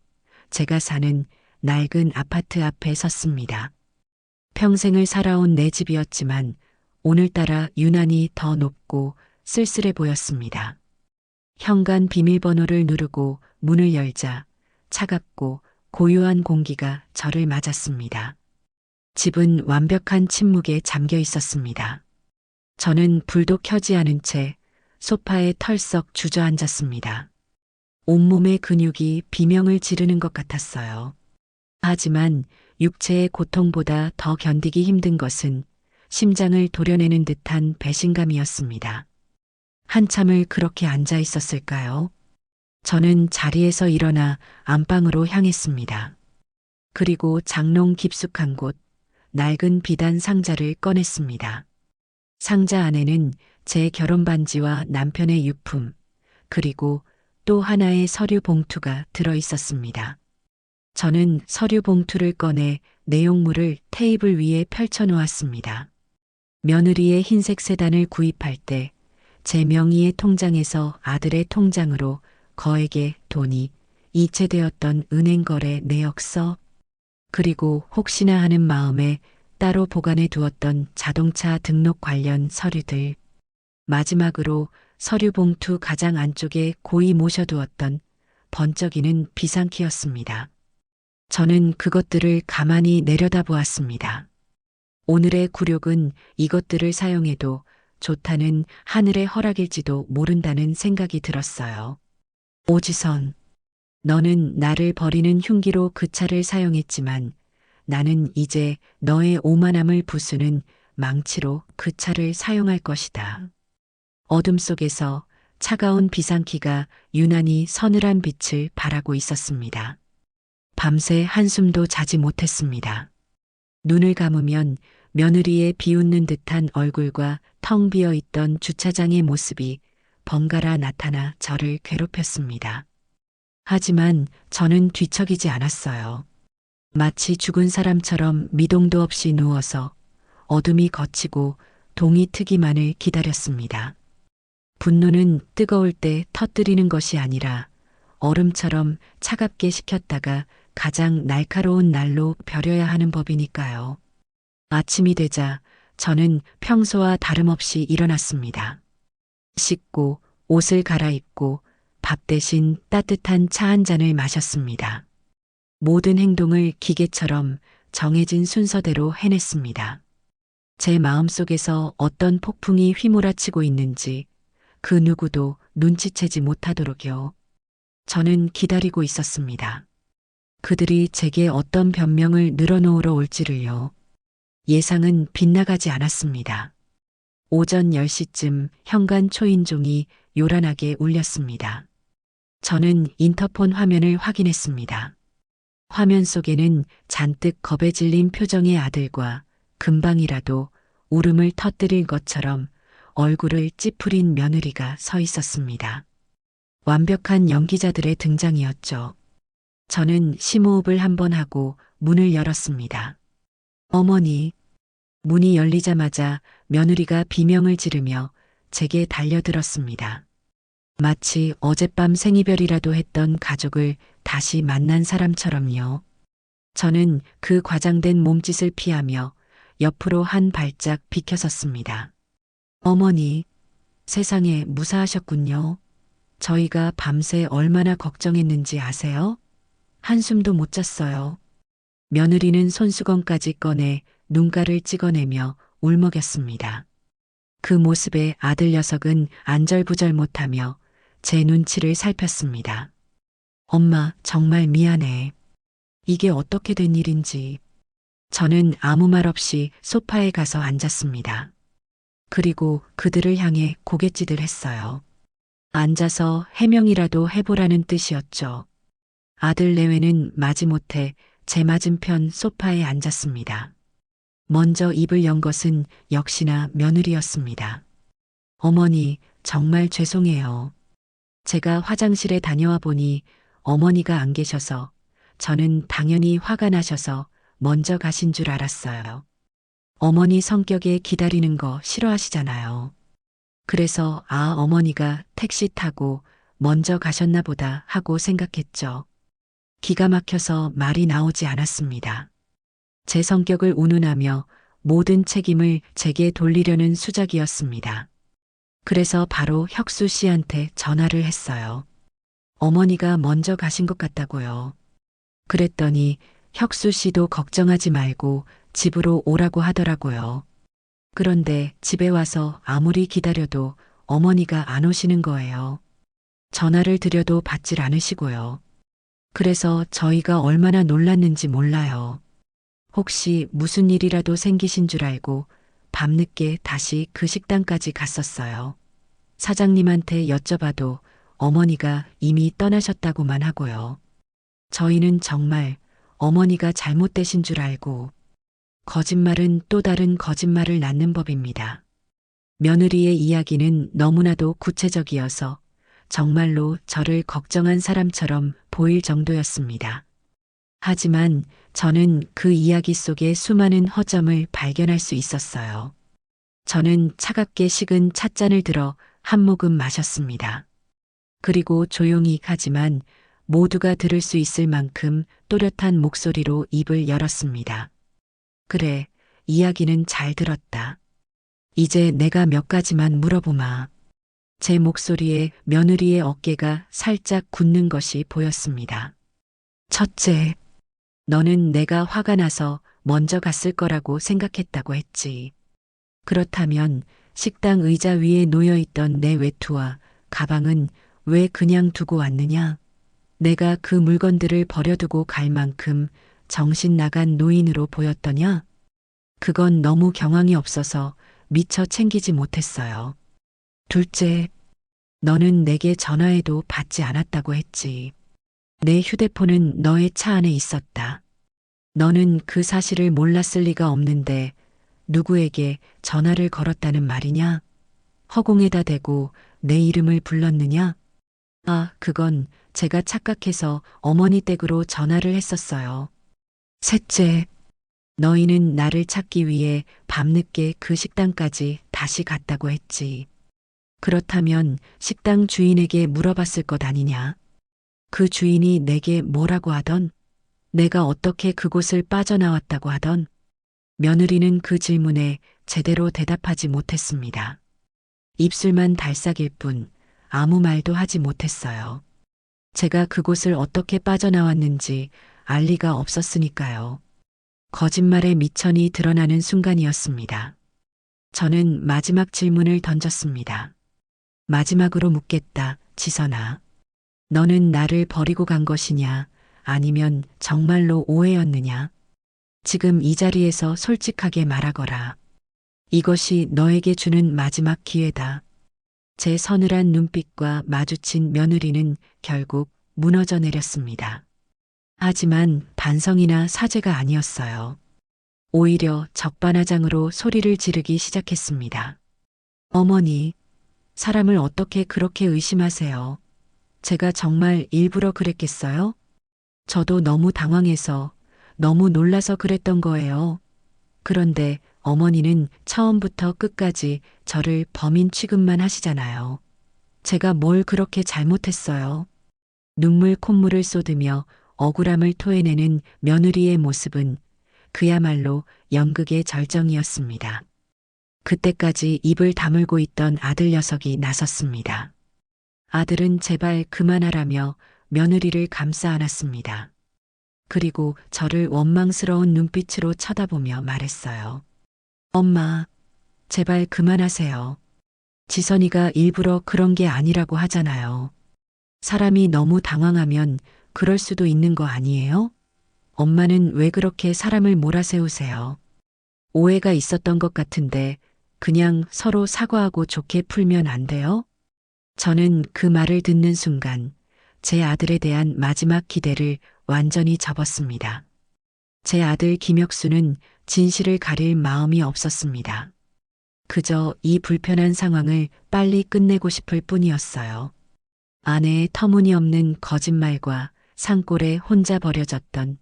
제가 사는 낡은 아파트 앞에 섰습니다. 평생을 살아온 내 집이었지만 오늘따라 유난히 더 높고 쓸쓸해 보였습니다. 현관 비밀번호를 누르고 문을 열자 차갑고 고요한 공기가 저를 맞았습니다. 집은 완벽한 침묵에 잠겨 있었습니다. 저는 불도 켜지 않은 채 소파에 털썩 주저앉았습니다. 온몸의 근육이 비명을 지르는 것 같았어요. 하지만 육체의 고통보다 더 견디기 힘든 것은 심장을 도려내는 듯한 배신감이었습니다. 한참을 그렇게 앉아 있었을까요? 저는 자리에서 일어나 안방으로 향했습니다. 그리고 장롱 깊숙한 곳, 낡은 비단 상자를 꺼냈습니다. 상자 안에는 제 결혼 반지와 남편의 유품, 그리고 또 하나의 서류 봉투가 들어 있었습니다. 저는 서류 봉투를 꺼내 내용물을 테이블 위에 펼쳐 놓았습니다. 며느리의 흰색 세단을 구입할 때 제 명의의 통장에서 아들의 통장으로 거액의 돈이 이체되었던 은행 거래 내역서, 그리고 혹시나 하는 마음에 따로 보관해 두었던 자동차 등록 관련 서류들, 마지막으로 서류 봉투 가장 안쪽에 고이 모셔두었던 번쩍이는 비상키였습니다. 저는 그것들을 가만히 내려다보았습니다. 오늘의 굴욕은 이것들을 사용해도 좋다는 하늘의 허락일지도 모른다는 생각이 들었어요. 오지선, 너는 나를 버리는 흉기로 그 차를 사용했지만 나는 이제 너의 오만함을 부수는 망치로 그 차를 사용할 것이다. 어둠 속에서 차가운 비상키가 유난히 서늘한 빛을 발하고 있었습니다. 밤새 한숨도 자지 못했습니다. 눈을 감으면 며느리의 비웃는 듯한 얼굴과 텅 비어 있던 주차장의 모습이 번갈아 나타나 저를 괴롭혔습니다. 하지만 저는 뒤척이지 않았어요. 마치 죽은 사람처럼 미동도 없이 누워서 어둠이 걷히고 동이 트기만을 기다렸습니다. 분노는 뜨거울 때 터뜨리는 것이 아니라 얼음처럼 차갑게 식혔다가 가장 날카로운 날로 벼려야 하는 법이니까요. 아침이 되자 저는 평소와 다름없이 일어났습니다. 씻고 옷을 갈아입고 밥 대신 따뜻한 차 한 잔을 마셨습니다. 모든 행동을 기계처럼 정해진 순서대로 해냈습니다. 제 마음속에서 어떤 폭풍이 휘몰아치고 있는지 그 누구도 눈치채지 못하도록요. 저는 기다리고 있었습니다. 그들이 제게 어떤 변명을 늘어놓으러 올지를요. 예상은 빗나가지 않았습니다. 오전 10시쯤 현관 초인종이 요란하게 울렸습니다. 저는 인터폰 화면을 확인했습니다. 화면 속에는 잔뜩 겁에 질린 표정의 아들과 금방이라도 울음을 터뜨릴 것처럼 얼굴을 찌푸린 며느리가 서 있었습니다. 완벽한 연기자들의 등장이었죠. 저는 심호흡을 한번 하고 문을 열었습니다. 어머니. 문이 열리자마자 며느리가 비명을 지르며 제게 달려들었습니다. 마치 어젯밤 생이별이라도 했던 가족을 다시 만난 사람처럼요. 저는 그 과장된 몸짓을 피하며 옆으로 한 발짝 비켜섰습니다. 어머니, 세상에 무사하셨군요. 저희가 밤새 얼마나 걱정했는지 아세요? 한숨도 못 잤어요. 며느리는 손수건까지 꺼내 눈가를 찍어내며 울먹였습니다. 그 모습에 아들 녀석은 안절부절 못하며 제 눈치를 살폈습니다. 엄마, 정말 미안해. 이게 어떻게 된 일인지. 저는 아무 말 없이 소파에 가서 앉았습니다. 그리고 그들을 향해 고갯짓을 했어요. 앉아서 해명이라도 해보라는 뜻이었죠. 아들 내외는 마지못해 제 맞은편 소파에 앉았습니다. 먼저 입을 연 것은 역시나 며느리였습니다. 어머니, 정말 죄송해요. 제가 화장실에 다녀와 보니 어머니가 안 계셔서 저는 당연히 화가 나셔서 먼저 가신 줄 알았어요. 어머니 성격에 기다리는 거 싫어하시잖아요. 그래서 어머니가 택시 타고 먼저 가셨나 보다 하고 생각했죠. 기가 막혀서 말이 나오지 않았습니다. 제 성격을 운운하며 모든 책임을 제게 돌리려는 수작이었습니다. 그래서 바로 혁수 씨한테 전화를 했어요. 어머니가 먼저 가신 것 같다고요. 그랬더니 혁수 씨도 걱정하지 말고 집으로 오라고 하더라고요. 그런데 집에 와서 아무리 기다려도 어머니가 안 오시는 거예요. 전화를 드려도 받질 않으시고요. 그래서 저희가 얼마나 놀랐는지 몰라요. 혹시 무슨 일이라도 생기신 줄 알고 밤늦게 다시 그 식당까지 갔었어요. 사장님한테 여쭤봐도 어머니가 이미 떠나셨다고만 하고요. 저희는 정말 어머니가 잘못되신 줄 알고 거짓말은 또 다른 거짓말을 낳는 법입니다. 며느리의 이야기는 너무나도 구체적이어서 정말로 저를 걱정한 사람처럼 보일 정도였습니다. 하지만 저는 그 이야기 속에 수많은 허점을 발견할 수 있었어요. 저는 차갑게 식은 찻잔을 들어 한 모금 마셨습니다. 그리고 조용히 하지만 모두가 들을 수 있을 만큼 또렷한 목소리로 입을 열었습니다. 그래, 이야기는 잘 들었다. 이제 내가 몇 가지만 물어보마. 제 목소리에 며느리의 어깨가 살짝 굳는 것이 보였습니다. 첫째, 너는 내가 화가 나서 먼저 갔을 거라고 생각했다고 했지. 그렇다면 식당 의자 위에 놓여있던 내 외투와 가방은 왜 그냥 두고 왔느냐? 내가 그 물건들을 버려두고 갈 만큼 정신 나간 노인으로 보였더냐? 그건 너무 경황이 없어서 미처 챙기지 못했어요. 둘째, 너는 내게 전화해도 받지 않았다고 했지. 내 휴대폰은 너의 차 안에 있었다. 너는 그 사실을 몰랐을 리가 없는데 누구에게 전화를 걸었다는 말이냐? 허공에다 대고 내 이름을 불렀느냐? 아, 그건 제가 착각해서 어머니 댁으로 전화를 했었어요. 셋째, 너희는 나를 찾기 위해 밤늦게 그 식당까지 다시 갔다고 했지. 그렇다면 식당 주인에게 물어봤을 것 아니냐? 그 주인이 내게 뭐라고 하던? 내가 어떻게 그곳을 빠져나왔다고 하던? 며느리는 그 질문에 제대로 대답하지 못했습니다. 입술만 달싹일 뿐 아무 말도 하지 못했어요. 제가 그곳을 어떻게 빠져나왔는지 알 리가 없었으니까요. 거짓말의 미천이 드러나는 순간이었습니다. 저는 마지막 질문을 던졌습니다. 마지막으로 묻겠다, 지선아. 너는 나를 버리고 간 것이냐, 아니면 정말로 오해였느냐? 지금 이 자리에서 솔직하게 말하거라. 이것이 너에게 주는 마지막 기회다. 제 서늘한 눈빛과 마주친 며느리는 결국 무너져 내렸습니다. 하지만 반성이나 사죄가 아니었어요. 오히려 적반하장으로 소리를 지르기 시작했습니다. 어머니, 사람을 어떻게 그렇게 의심하세요? 제가 정말 일부러 그랬겠어요? 저도 너무 당황해서, 너무 놀라서 그랬던 거예요. 그런데 어머니는 처음부터 끝까지 저를 범인 취급만 하시잖아요. 제가 뭘 그렇게 잘못했어요? 눈물 콧물을 쏟으며 억울함을 토해내는 며느리의 모습은 그야말로 연극의 절정이었습니다. 그때까지 입을 다물고 있던 아들 녀석이 나섰습니다. 아들은 제발 그만하라며 며느리를 감싸 안았습니다. 그리고 저를 원망스러운 눈빛으로 쳐다보며 말했어요. 엄마, 제발 그만하세요. 지선이가 일부러 그런 게 아니라고 하잖아요. 사람이 너무 당황하면 그럴 수도 있는 거 아니에요? 엄마는 왜 그렇게 사람을 몰아세우세요? 오해가 있었던 것 같은데 그냥 서로 사과하고 좋게 풀면 안 돼요? 저는 그 말을 듣는 순간 제 아들에 대한 마지막 기대를 완전히 접었습니다. 제 아들 김혁수는 진실을 가릴 마음이 없었습니다. 그저 이 불편한 상황을 빨리 끝내고 싶을 뿐이었어요. 아내의 터무니없는 거짓말과 산골에 혼자 버려졌던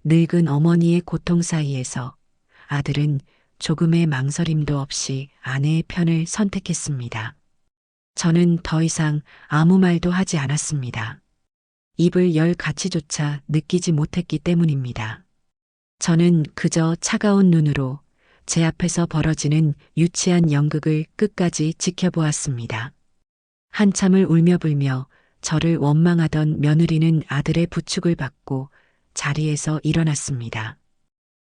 늙은 어머니의 고통 사이에서 아들은 조금의 망설임도 없이 아내의 편을 선택했습니다. 저는 더 이상 아무 말도 하지 않았습니다. 입을 열 가치조차 느끼지 못했기 때문입니다. 저는 그저 차가운 눈으로 제 앞에서 벌어지는 유치한 연극을 끝까지 지켜보았습니다. 한참을 울며불며 저를 원망하던 며느리는 아들의 부축을 받고 자리에서 일어났습니다.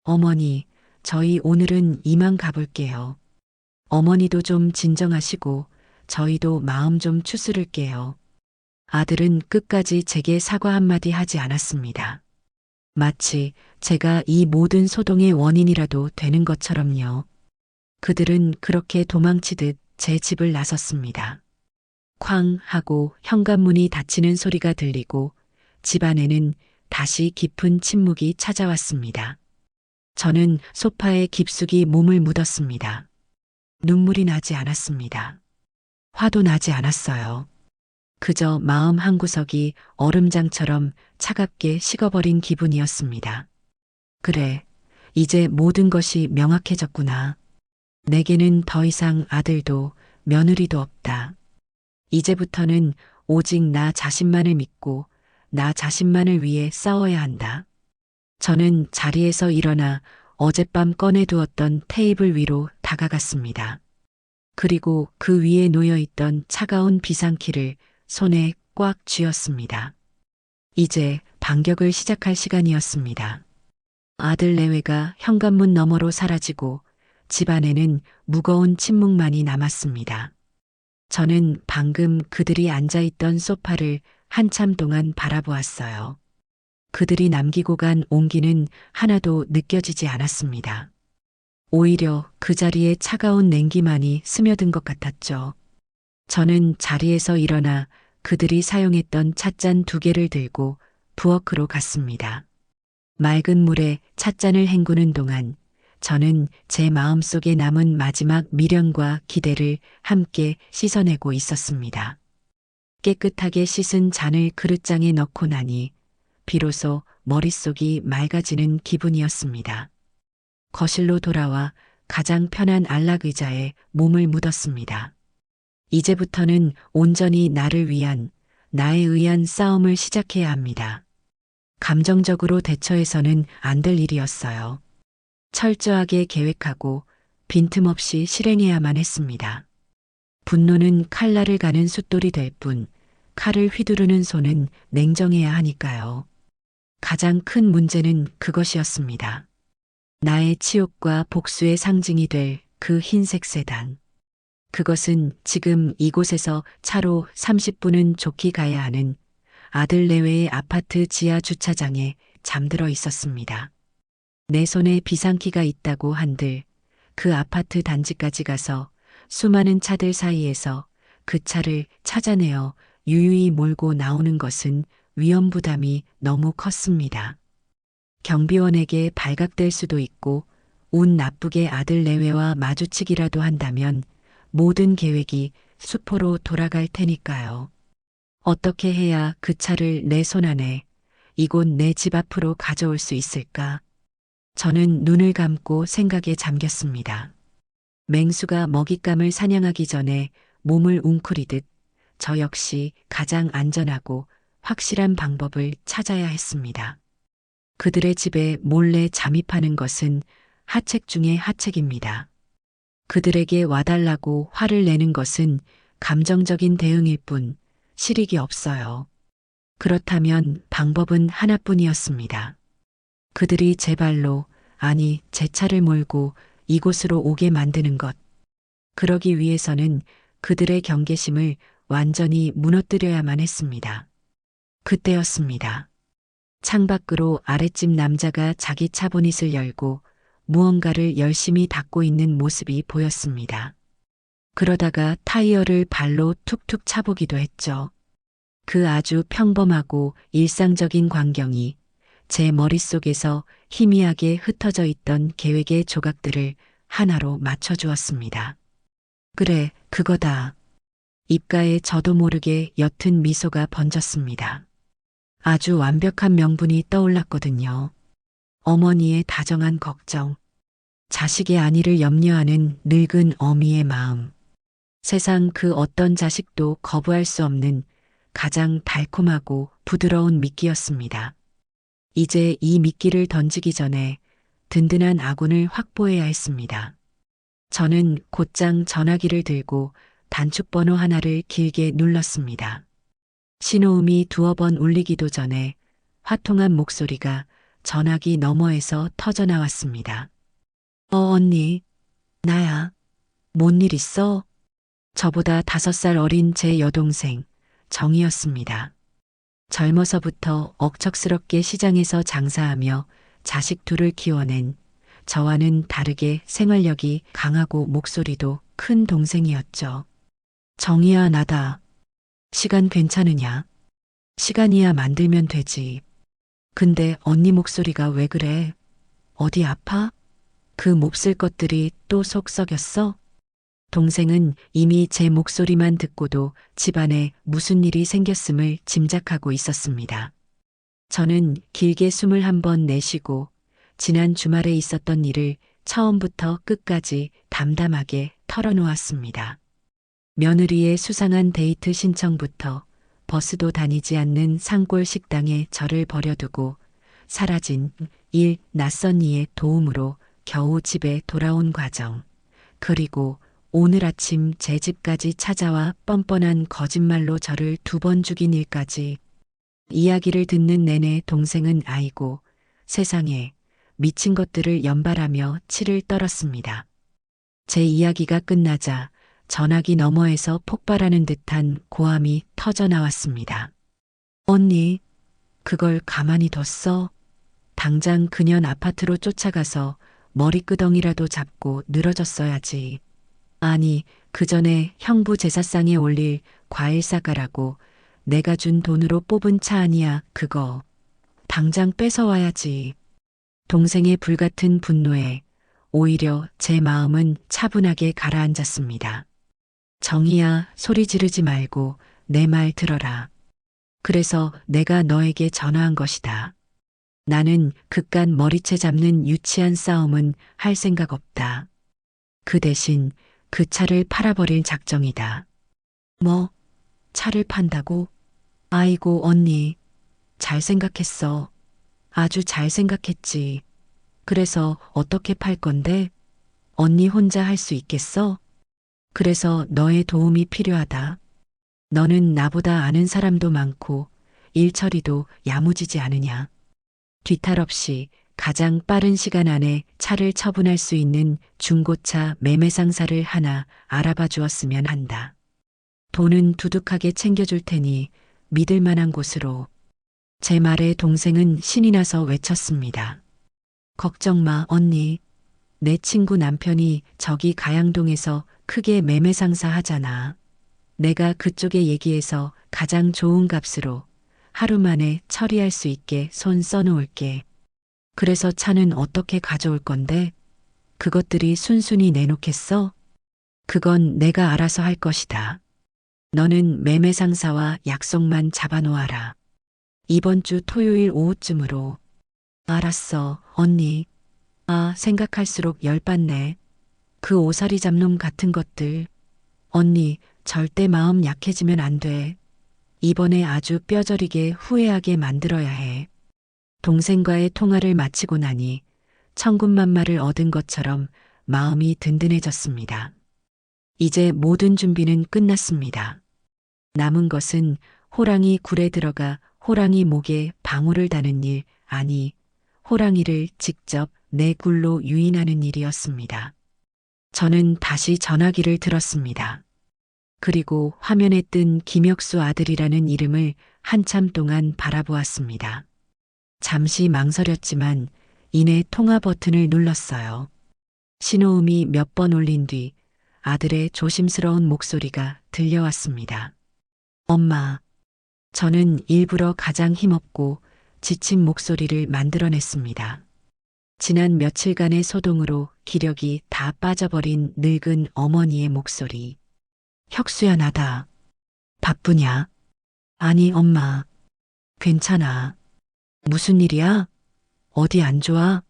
어머니, 저희 오늘은 이만 가볼게요. 어머니도 좀 진정하시고 저희도 마음 좀 추스를게요. 아들은 끝까지 제게 사과 한마디 하지 않았습니다. 마치 제가 이 모든 소동의 원인이라도 되는 것처럼요. 그들은 그렇게 도망치듯 제 집을 나섰습니다. 쾅 하고 현관문이 닫히는 소리가 들리고 집 안에는 다시 깊은 침묵이 찾아왔습니다. 저는 소파에 깊숙이 몸을 묻었습니다. 눈물이 나지 않았습니다. 화도 나지 않았어요. 그저 마음 한구석이 얼음장처럼 차갑게 식어버린 기분이었습니다. 그래, 이제 모든 것이 명확해졌구나. 내게는 더 이상 아들도 며느리도 없다. 이제부터는 오직 나 자신만을 믿고 나 자신만을 위해 싸워야 한다. 저는 자리에서 일어나 어젯밤 꺼내두었던 테이블 위로 다가갔습니다. 그리고 그 위에 놓여있던 차가운 비상키를 손에 꽉 쥐었습니다. 이제 반격을 시작할 시간이었습니다. 아들 내외가 현관문 너머로 사라지고 집 안에는 무거운 침묵만이 남았습니다. 저는 방금 그들이 앉아있던 소파를 한참 동안 바라보았어요. 그들이 남기고 간 온기는 하나도 느껴지지 않았습니다. 오히려 그 자리에 차가운 냉기만이 스며든 것 같았죠. 저는 자리에서 일어나 그들이 사용했던 찻잔 2개를 들고 부엌으로 갔습니다. 맑은 물에 찻잔을 헹구는 동안 저는 제 마음속에 남은 마지막 미련과 기대를 함께 씻어내고 있었습니다. 깨끗하게 씻은 잔을 그릇장에 넣고 나니 비로소 머릿속이 맑아지는 기분이었습니다. 거실로 돌아와 가장 편한 안락의자에 몸을 묻었습니다. 이제부터는 온전히 나를 위한, 나에 의한 싸움을 시작해야 합니다. 감정적으로 대처해서는 안 될 일이었어요. 철저하게 계획하고 빈틈없이 실행해야만 했습니다. 분노는 칼날을 가는 숫돌이 될 뿐, 칼을 휘두르는 손은 냉정해야 하니까요. 가장 큰 문제는 그것이었습니다. 나의 치욕과 복수의 상징이 될 그 흰색 세단. 그것은 지금 이곳에서 차로 30분은 좋게 가야 하는 아들 내외의 아파트 지하 주차장에 잠들어 있었습니다. 내 손에 비상키가 있다고 한들 그 아파트 단지까지 가서 수많은 차들 사이에서 그 차를 찾아내어 유유히 몰고 나오는 것은 위험 부담이 너무 컸습니다. 경비원에게 발각될 수도 있고 운 나쁘게 아들 내외와 마주치기라도 한다면 모든 계획이 수포로 돌아갈 테니까요. 어떻게 해야 그 차를 내 손 안에 이곳 내 집 앞으로 가져올 수 있을까? 저는 눈을 감고 생각에 잠겼습니다. 맹수가 먹잇감을 사냥하기 전에 몸을 웅크리듯 저 역시 가장 안전하고 확실한 방법을 찾아야 했습니다. 그들의 집에 몰래 잠입하는 것은 하책 중의 하책입니다. 그들에게 와달라고 화를 내는 것은 감정적인 대응일 뿐 실익이 없어요. 그렇다면 방법은 하나뿐이었습니다. 그들이 제 발로, 아니 제 차를 몰고 이곳으로 오게 만드는 것. 그러기 위해서는 그들의 경계심을 완전히 무너뜨려야만 했습니다. 그때였습니다. 창밖으로 아랫집 남자가 자기 차 보닛을 열고 무언가를 열심히 닦고 있는 모습이 보였습니다. 그러다가 타이어를 발로 툭툭 차보기도 했죠. 그 아주 평범하고 일상적인 광경이 제 머릿속에서 희미하게 흩어져 있던 계획의 조각들을 하나로 맞춰주었습니다. 그래, 그거다. 입가에 저도 모르게 옅은 미소가 번졌습니다. 아주 완벽한 명분이 떠올랐거든요. 어머니의 다정한 걱정, 자식의 안위를 염려하는 늙은 어미의 마음, 세상 그 어떤 자식도 거부할 수 없는 가장 달콤하고 부드러운 미끼였습니다. 이제 이 미끼를 던지기 전에 든든한 아군을 확보해야 했습니다. 저는 곧장 전화기를 들고 단축번호 하나를 길게 눌렀습니다. 신호음이 두어 번 울리기도 전에 화통한 목소리가 전화기 너머에서 터져 나왔습니다. 언니, 나야. 뭔 일 있어? 저보다 5살 어린 제 여동생, 정이었습니다. 젊어서부터 억척스럽게 시장에서 장사하며 자식 둘을 키워낸 저와는 다르게 생활력이 강하고 목소리도 큰 동생이었죠. 정이야, 나다. 시간 괜찮으냐? 시간이야 만들면 되지. 근데 언니 목소리가 왜 그래? 어디 아파? 그 몹쓸 것들이 또 속 썩였어? 동생은 이미 제 목소리만 듣고도 집안에 무슨 일이 생겼음을 짐작하고 있었습니다. 저는 길게 숨을 한번 내쉬고 지난 주말에 있었던 일을 처음부터 끝까지 담담하게 털어놓았습니다. 며느리의 수상한 데이트 신청부터 버스도 다니지 않는 산골 식당에 저를 버려두고 사라진 일 낯선 이의 도움으로 겨우 집에 돌아온 과정, 그리고 오늘 아침 제 집까지 찾아와 뻔뻔한 거짓말로 저를 2번 죽인 일까지 이야기를 듣는 내내 동생은 아이고 세상에 미친 것들을 연발하며 치를 떨었습니다. 제 이야기가 끝나자 전화기 너머에서 폭발하는 듯한 고함이 터져 나왔습니다. 언니, 그걸 가만히 뒀어? 당장 그년 아파트로 쫓아가서 머리끄덩이라도 잡고 늘어졌어야지. 아니, 그 전에 형부 제사상에 올릴 과일 사가라고 내가 준 돈으로 뽑은 차 아니야, 그거. 당장 뺏어와야지. 동생의 불같은 분노에 오히려 제 마음은 차분하게 가라앉았습니다. 정희야, 소리 지르지 말고 내 말 들어라. 그래서 내가 너에게 전화한 것이다. 나는 그깟 머리채 잡는 유치한 싸움은 할 생각 없다. 그 대신 그 차를 팔아버릴 작정이다. 뭐, 차를 판다고? 아이고, 언니. 잘 생각했어. 아주 잘 생각했지. 그래서 어떻게 팔 건데? 언니 혼자 할 수 있겠어? 그래서 너의 도움이 필요하다. 너는 나보다 아는 사람도 많고 일 처리도 야무지지 않으냐. 뒤탈 없이 가장 빠른 시간 안에 차를 처분할 수 있는 중고차 매매 상사를 하나 알아봐 주었으면 한다. 돈은 두둑하게 챙겨줄 테니 믿을 만한 곳으로. 제 말에 동생은 신이 나서 외쳤습니다. 걱정 마, 언니. 내 친구 남편이 저기 가양동에서 크게 매매 상사 하잖아. 내가 그쪽에 얘기해서 가장 좋은 값으로 하루 만에 처리할 수 있게 손 써놓을게. 그래서 차는 어떻게 가져올 건데? 그것들이 순순히 내놓겠어? 그건 내가 알아서 할 것이다. 너는 매매 상사와 약속만 잡아놓아라. 이번 주 토요일 오후쯤으로. 알았어, 언니. 아, 생각할수록 열받네. 그 오사리 잡놈 같은 것들. 언니, 절대 마음 약해지면 안 돼. 이번에 아주 뼈저리게 후회하게 만들어야 해. 동생과의 통화를 마치고 나니 천군만마를 얻은 것처럼 마음이 든든해졌습니다. 이제 모든 준비는 끝났습니다. 남은 것은 호랑이 굴에 들어가 호랑이 목에 방울을 다는 일, 아니, 호랑이를 직접 내 굴로 유인하는 일이었습니다. 저는 다시 전화기를 들었습니다. 그리고 화면에 뜬 김혁수 아들이라는 이름을 한참 동안 바라보았습니다. 잠시 망설였지만 이내 통화 버튼을 눌렀어요. 신호음이 몇 번 울린 뒤 아들의 조심스러운 목소리가 들려왔습니다. 엄마. 저는 일부러 가장 힘없고 지친 목소리를 만들어냈습니다. 지난 며칠간의 소동으로 기력이 다 빠져버린 늙은 어머니의 목소리. 혁수야, 나다. 바쁘냐? 아니, 엄마. 괜찮아. 무슨 일이야? 어디 안 좋아?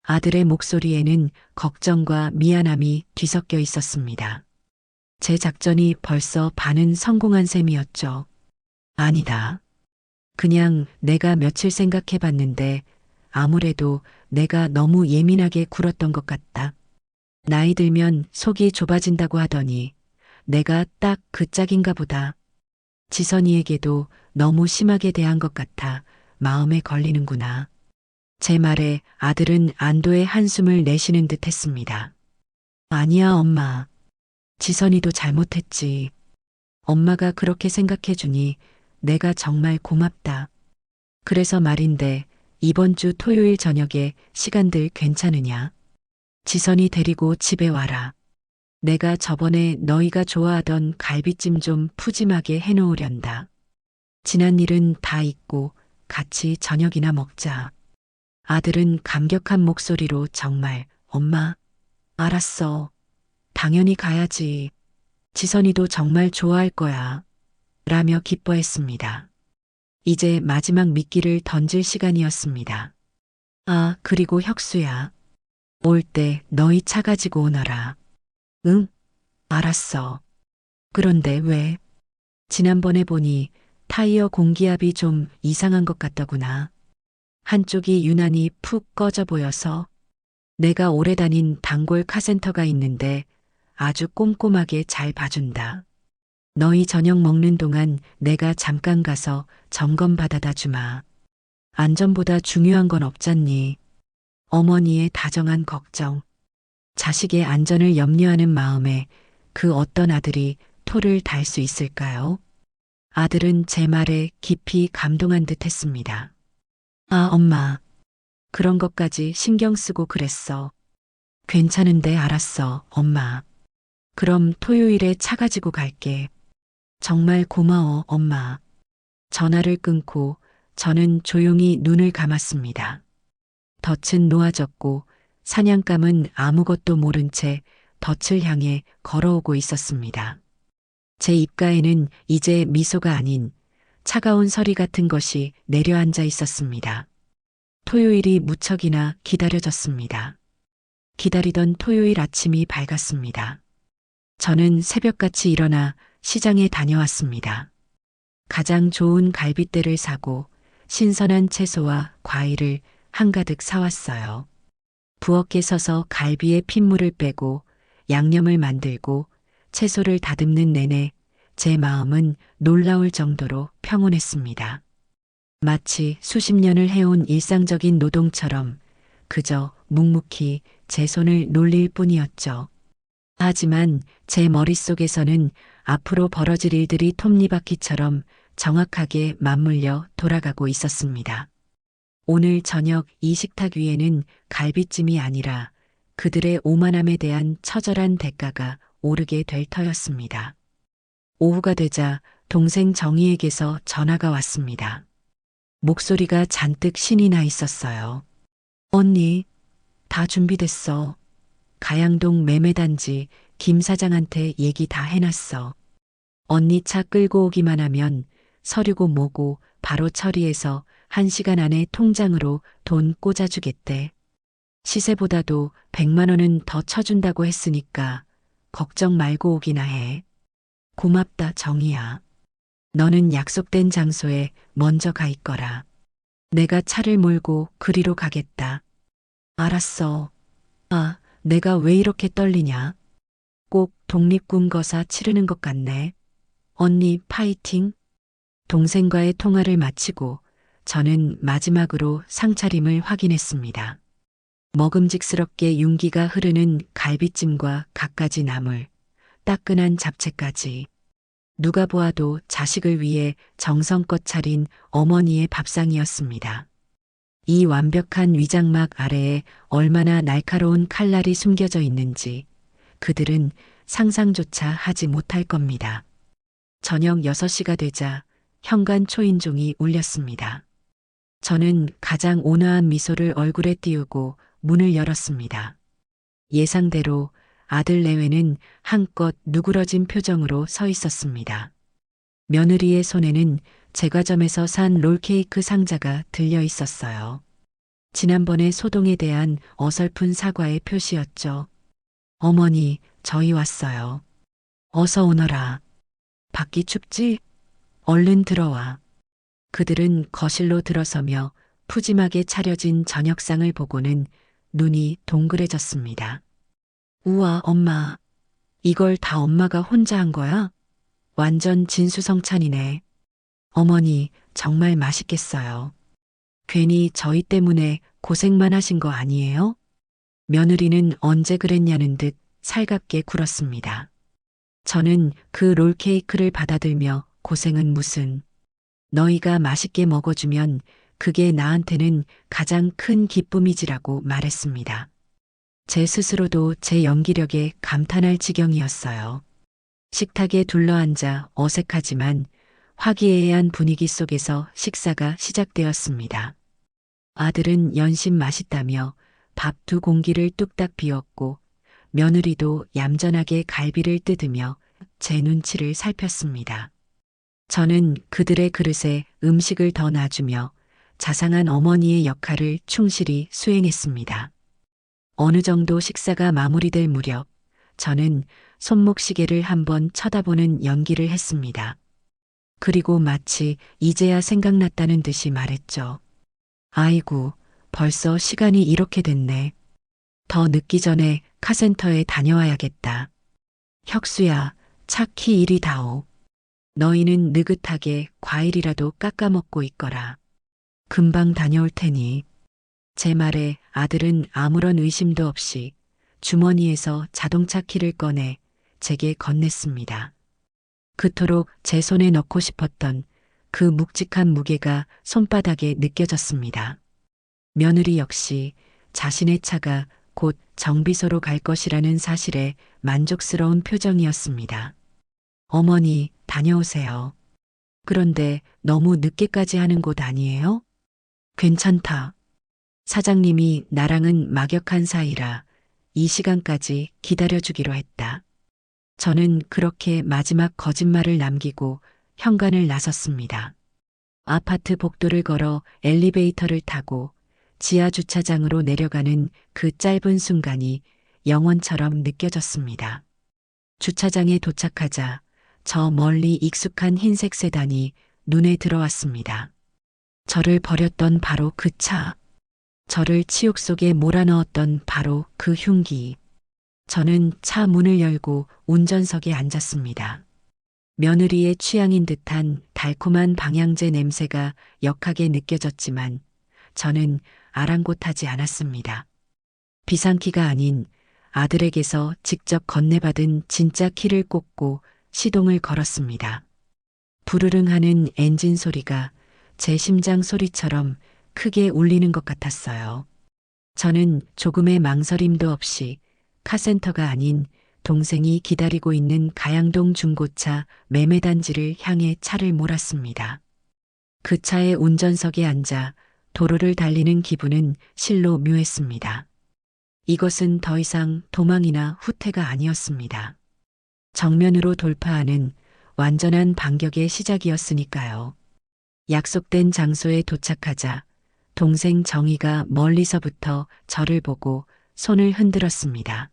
아들의 목소리에는 걱정과 미안함이 뒤섞여 있었습니다. 제 작전이 벌써 반은 성공한 셈이었죠. 아니다. 그냥 내가 며칠 생각해 봤는데 아무래도 내가 너무 예민하게 굴었던 것 같다. 나이 들면 속이 좁아진다고 하더니 내가 딱 그 짝인가 보다. 지선이에게도 너무 심하게 대한 것 같아 마음에 걸리는구나. 제 말에 아들은 안도의 한숨을 내쉬는 듯 했습니다. 아니야, 엄마. 지선이도 잘못했지. 엄마가 그렇게 생각해 주니 내가 정말 고맙다. 그래서 말인데 이번 주 토요일 저녁에 시간들 괜찮으냐? 지선이 데리고 집에 와라. 내가 저번에 너희가 좋아하던 갈비찜 좀 푸짐하게 해놓으련다. 지난 일은 다 잊고 같이 저녁이나 먹자. 아들은 감격한 목소리로 정말 엄마, 알았어. 당연히 가야지. 지선이도 정말 좋아할 거야. 라며 기뻐했습니다. 이제 마지막 미끼를 던질 시간이었습니다. 아, 그리고 혁수야. 올 때 너희 차 가지고 오너라. 응? 알았어. 그런데 왜? 지난번에 보니 타이어 공기압이 좀 이상한 것 같더구나. 한쪽이 유난히 푹 꺼져 보여서. 내가 오래 다닌 단골 카센터가 있는데 아주 꼼꼼하게 잘 봐준다. 너희 저녁 먹는 동안 내가 잠깐 가서 점검 받아다 주마. 안전보다 중요한 건 없잖니. 어머니의 다정한 걱정. 자식의 안전을 염려하는 마음에 그 어떤 아들이 토를 달 수 있을까요? 아들은 제 말에 깊이 감동한 듯 했습니다. 아, 엄마. 그런 것까지 신경 쓰고 그랬어. 괜찮은데 알았어, 엄마. 그럼 토요일에 차 가지고 갈게. 정말 고마워, 엄마. 전화를 끊고 저는 조용히 눈을 감았습니다. 덫은 놓아졌고 사냥감은 아무것도 모른 채 덫을 향해 걸어오고 있었습니다. 제 입가에는 이제 미소가 아닌 차가운 서리 같은 것이 내려앉아 있었습니다. 토요일이 무척이나 기다려졌습니다. 기다리던 토요일 아침이 밝았습니다. 저는 새벽같이 일어나 시장에 다녀왔습니다. 가장 좋은 갈빗대를 사고 신선한 채소와 과일을 한가득 사왔어요. 부엌에 서서 갈비의 핏물을 빼고 양념을 만들고 채소를 다듬는 내내 제 마음은 놀라울 정도로 평온했습니다. 마치 수십 년을 해온 일상적인 노동처럼 그저 묵묵히 제 손을 놀릴 뿐이었죠. 하지만 제 머릿속에서는 앞으로 벌어질 일들이 톱니바퀴처럼 정확하게 맞물려 돌아가고 있었습니다. 오늘 저녁 이 식탁 위에는 갈비찜이 아니라 그들의 오만함에 대한 처절한 대가가 오르게 될 터였습니다. 오후가 되자 동생 정희에게서 전화가 왔습니다. 목소리가 잔뜩 신이 나 있었어요. 언니, 다 준비됐어. 가양동 매매단지 김 사장한테 얘기 다 해놨어. 언니 차 끌고 오기만 하면 서류고 뭐고 바로 처리해서 1시간 안에 통장으로 돈 꽂아주겠대. 시세보다도 100만 원은 더 쳐준다고 했으니까 걱정 말고 오기나 해. 고맙다, 정희야. 너는 약속된 장소에 먼저 가 있거라. 내가 차를 몰고 그리로 가겠다. 알았어. 아, 내가 왜 이렇게 떨리냐? 꼭 독립군거사 치르는 것 같네. 언니 파이팅. 동생과의 통화를 마치고 저는 마지막으로 상차림을 확인했습니다. 먹음직스럽게 윤기가 흐르는 갈비찜과 갖가지 나물, 따끈한 잡채까지. 누가 보아도 자식을 위해 정성껏 차린 어머니의 밥상이었습니다. 이 완벽한 위장막 아래에 얼마나 날카로운 칼날이 숨겨져 있는지 그들은 상상조차 하지 못할 겁니다. 저녁 6시가 되자 현관 초인종이 울렸습니다. 저는 가장 온화한 미소를 얼굴에 띄우고 문을 열었습니다. 예상대로 아들 내외는 한껏 누그러진 표정으로 서 있었습니다. 며느리의 손에는 제과점에서 산 롤케이크 상자가 들려 있었어요. 지난번의 소동에 대한 어설픈 사과의 표시였죠. 어머니, 저희 왔어요. 어서 오너라. 밖이 춥지? 얼른 들어와. 그들은 거실로 들어서며 푸짐하게 차려진 저녁상을 보고는 눈이 동그래졌습니다. 우와, 엄마. 이걸 다 엄마가 혼자 한 거야? 완전 진수성찬이네. 어머니, 정말 맛있겠어요. 괜히 저희 때문에 고생만 하신 거 아니에요? 며느리는 언제 그랬냐는 듯 살갑게 굴었습니다. 저는 그 롤케이크를 받아들며 고생은 무슨. 너희가 맛있게 먹어주면 그게 나한테는 가장 큰 기쁨이지라고 말했습니다. 제 스스로도 제 연기력에 감탄할 지경이었어요. 식탁에 둘러앉아 어색하지만 화기애애한 분위기 속에서 식사가 시작되었습니다. 아들은 연신 맛있다며 밥 2공기를 뚝딱 비웠고 며느리도 얌전하게 갈비를 뜯으며 제 눈치를 살폈습니다. 저는 그들의 그릇에 음식을 더 놔주며 자상한 어머니의 역할을 충실히 수행했습니다. 어느 정도 식사가 마무리될 무렵 저는 손목시계를 한번 쳐다보는 연기를 했습니다. 그리고 마치 이제야 생각났다는 듯이 말했죠. 아이고, 벌써 시간이 이렇게 됐네. 더 늦기 전에 카센터에 다녀와야겠다. 혁수야, 차키 이리 다오. 너희는 느긋하게 과일이라도 깎아먹고 있거라. 금방 다녀올 테니. 제 말에 아들은 아무런 의심도 없이 주머니에서 자동차 키를 꺼내 제게 건넸습니다. 그토록 제 손에 넣고 싶었던 그 묵직한 무게가 손바닥에 느껴졌습니다. 며느리 역시 자신의 차가 곧 정비소로 갈 것이라는 사실에 만족스러운 표정이었습니다. 어머니, 다녀오세요. 그런데 너무 늦게까지 하는 곳 아니에요? 괜찮다. 사장님이 나랑은 막역한 사이라 이 시간까지 기다려주기로 했다. 저는 그렇게 마지막 거짓말을 남기고 현관을 나섰습니다. 아파트 복도를 걸어 엘리베이터를 타고 지하 주차장으로 내려가는 그 짧은 순간이 영원처럼 느껴졌습니다. 주차장에 도착하자 저 멀리 익숙한 흰색 세단이 눈에 들어왔습니다. 저를 버렸던 바로 그 차. 저를 치욕 속에 몰아넣었던 바로 그 흉기. 저는 차 문을 열고 운전석에 앉았습니다. 며느리의 취향인 듯한 달콤한 방향제 냄새가 역하게 느껴졌지만 저는 아랑곳하지 않았습니다. 비상키가 아닌 아들에게서 직접 건네받은 진짜 키를 꽂고 시동을 걸었습니다. 부르릉 하는 엔진 소리가 제 심장 소리처럼 크게 울리는 것 같았어요. 저는 조금의 망설임도 없이 카센터가 아닌 동생이 기다리고 있는 가양동 중고차 매매단지를 향해 차를 몰았습니다. 그 차의 운전석에 앉아 도로를 달리는 기분은 실로 묘했습니다. 이것은 더 이상 도망이나 후퇴가 아니었습니다. 정면으로 돌파하는 완전한 반격의 시작이었으니까요. 약속된 장소에 도착하자 동생 정희가 멀리서부터 저를 보고 손을 흔들었습니다.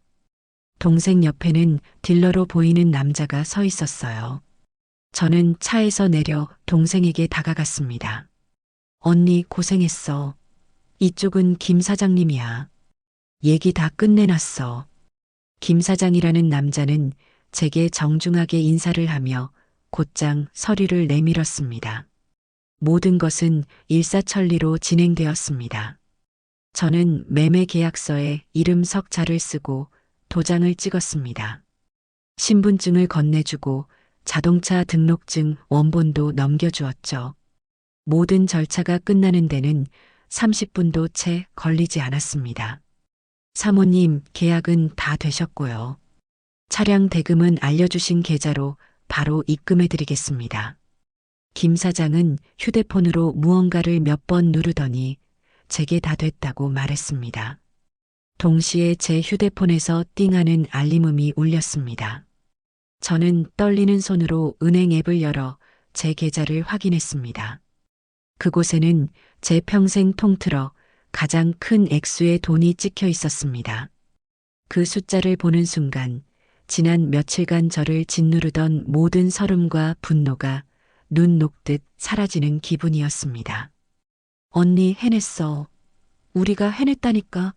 동생 옆에는 딜러로 보이는 남자가 서 있었어요. 저는 차에서 내려 동생에게 다가갔습니다. 언니 고생했어. 이쪽은 김 사장님이야. 얘기 다 끝내놨어. 김 사장이라는 남자는 제게 정중하게 인사를 하며 곧장 서류를 내밀었습니다. 모든 것은 일사천리로 진행되었습니다. 저는 매매 계약서에 이름 석자를 쓰고 도장을 찍었습니다. 신분증을 건네주고 자동차 등록증 원본도 넘겨주었죠. 모든 절차가 끝나는 데는 30분도 채 걸리지 않았습니다. 사모님, 계약은 다 되셨고요. 차량 대금은 알려주신 계좌로 바로 입금해드리겠습니다. 김 사장은 휴대폰으로 무언가를 몇 번 누르더니 제게 다 됐다고 말했습니다. 동시에 제 휴대폰에서 띵하는 알림음이 울렸습니다. 저는 떨리는 손으로 은행 앱을 열어 제 계좌를 확인했습니다. 그곳에는 제 평생 통틀어 가장 큰 액수의 돈이 찍혀 있었습니다. 그 숫자를 보는 순간 지난 며칠간 저를 짓누르던 모든 서름과 분노가 눈 녹듯 사라지는 기분이었습니다. 언니 해냈어. 우리가 해냈다니까.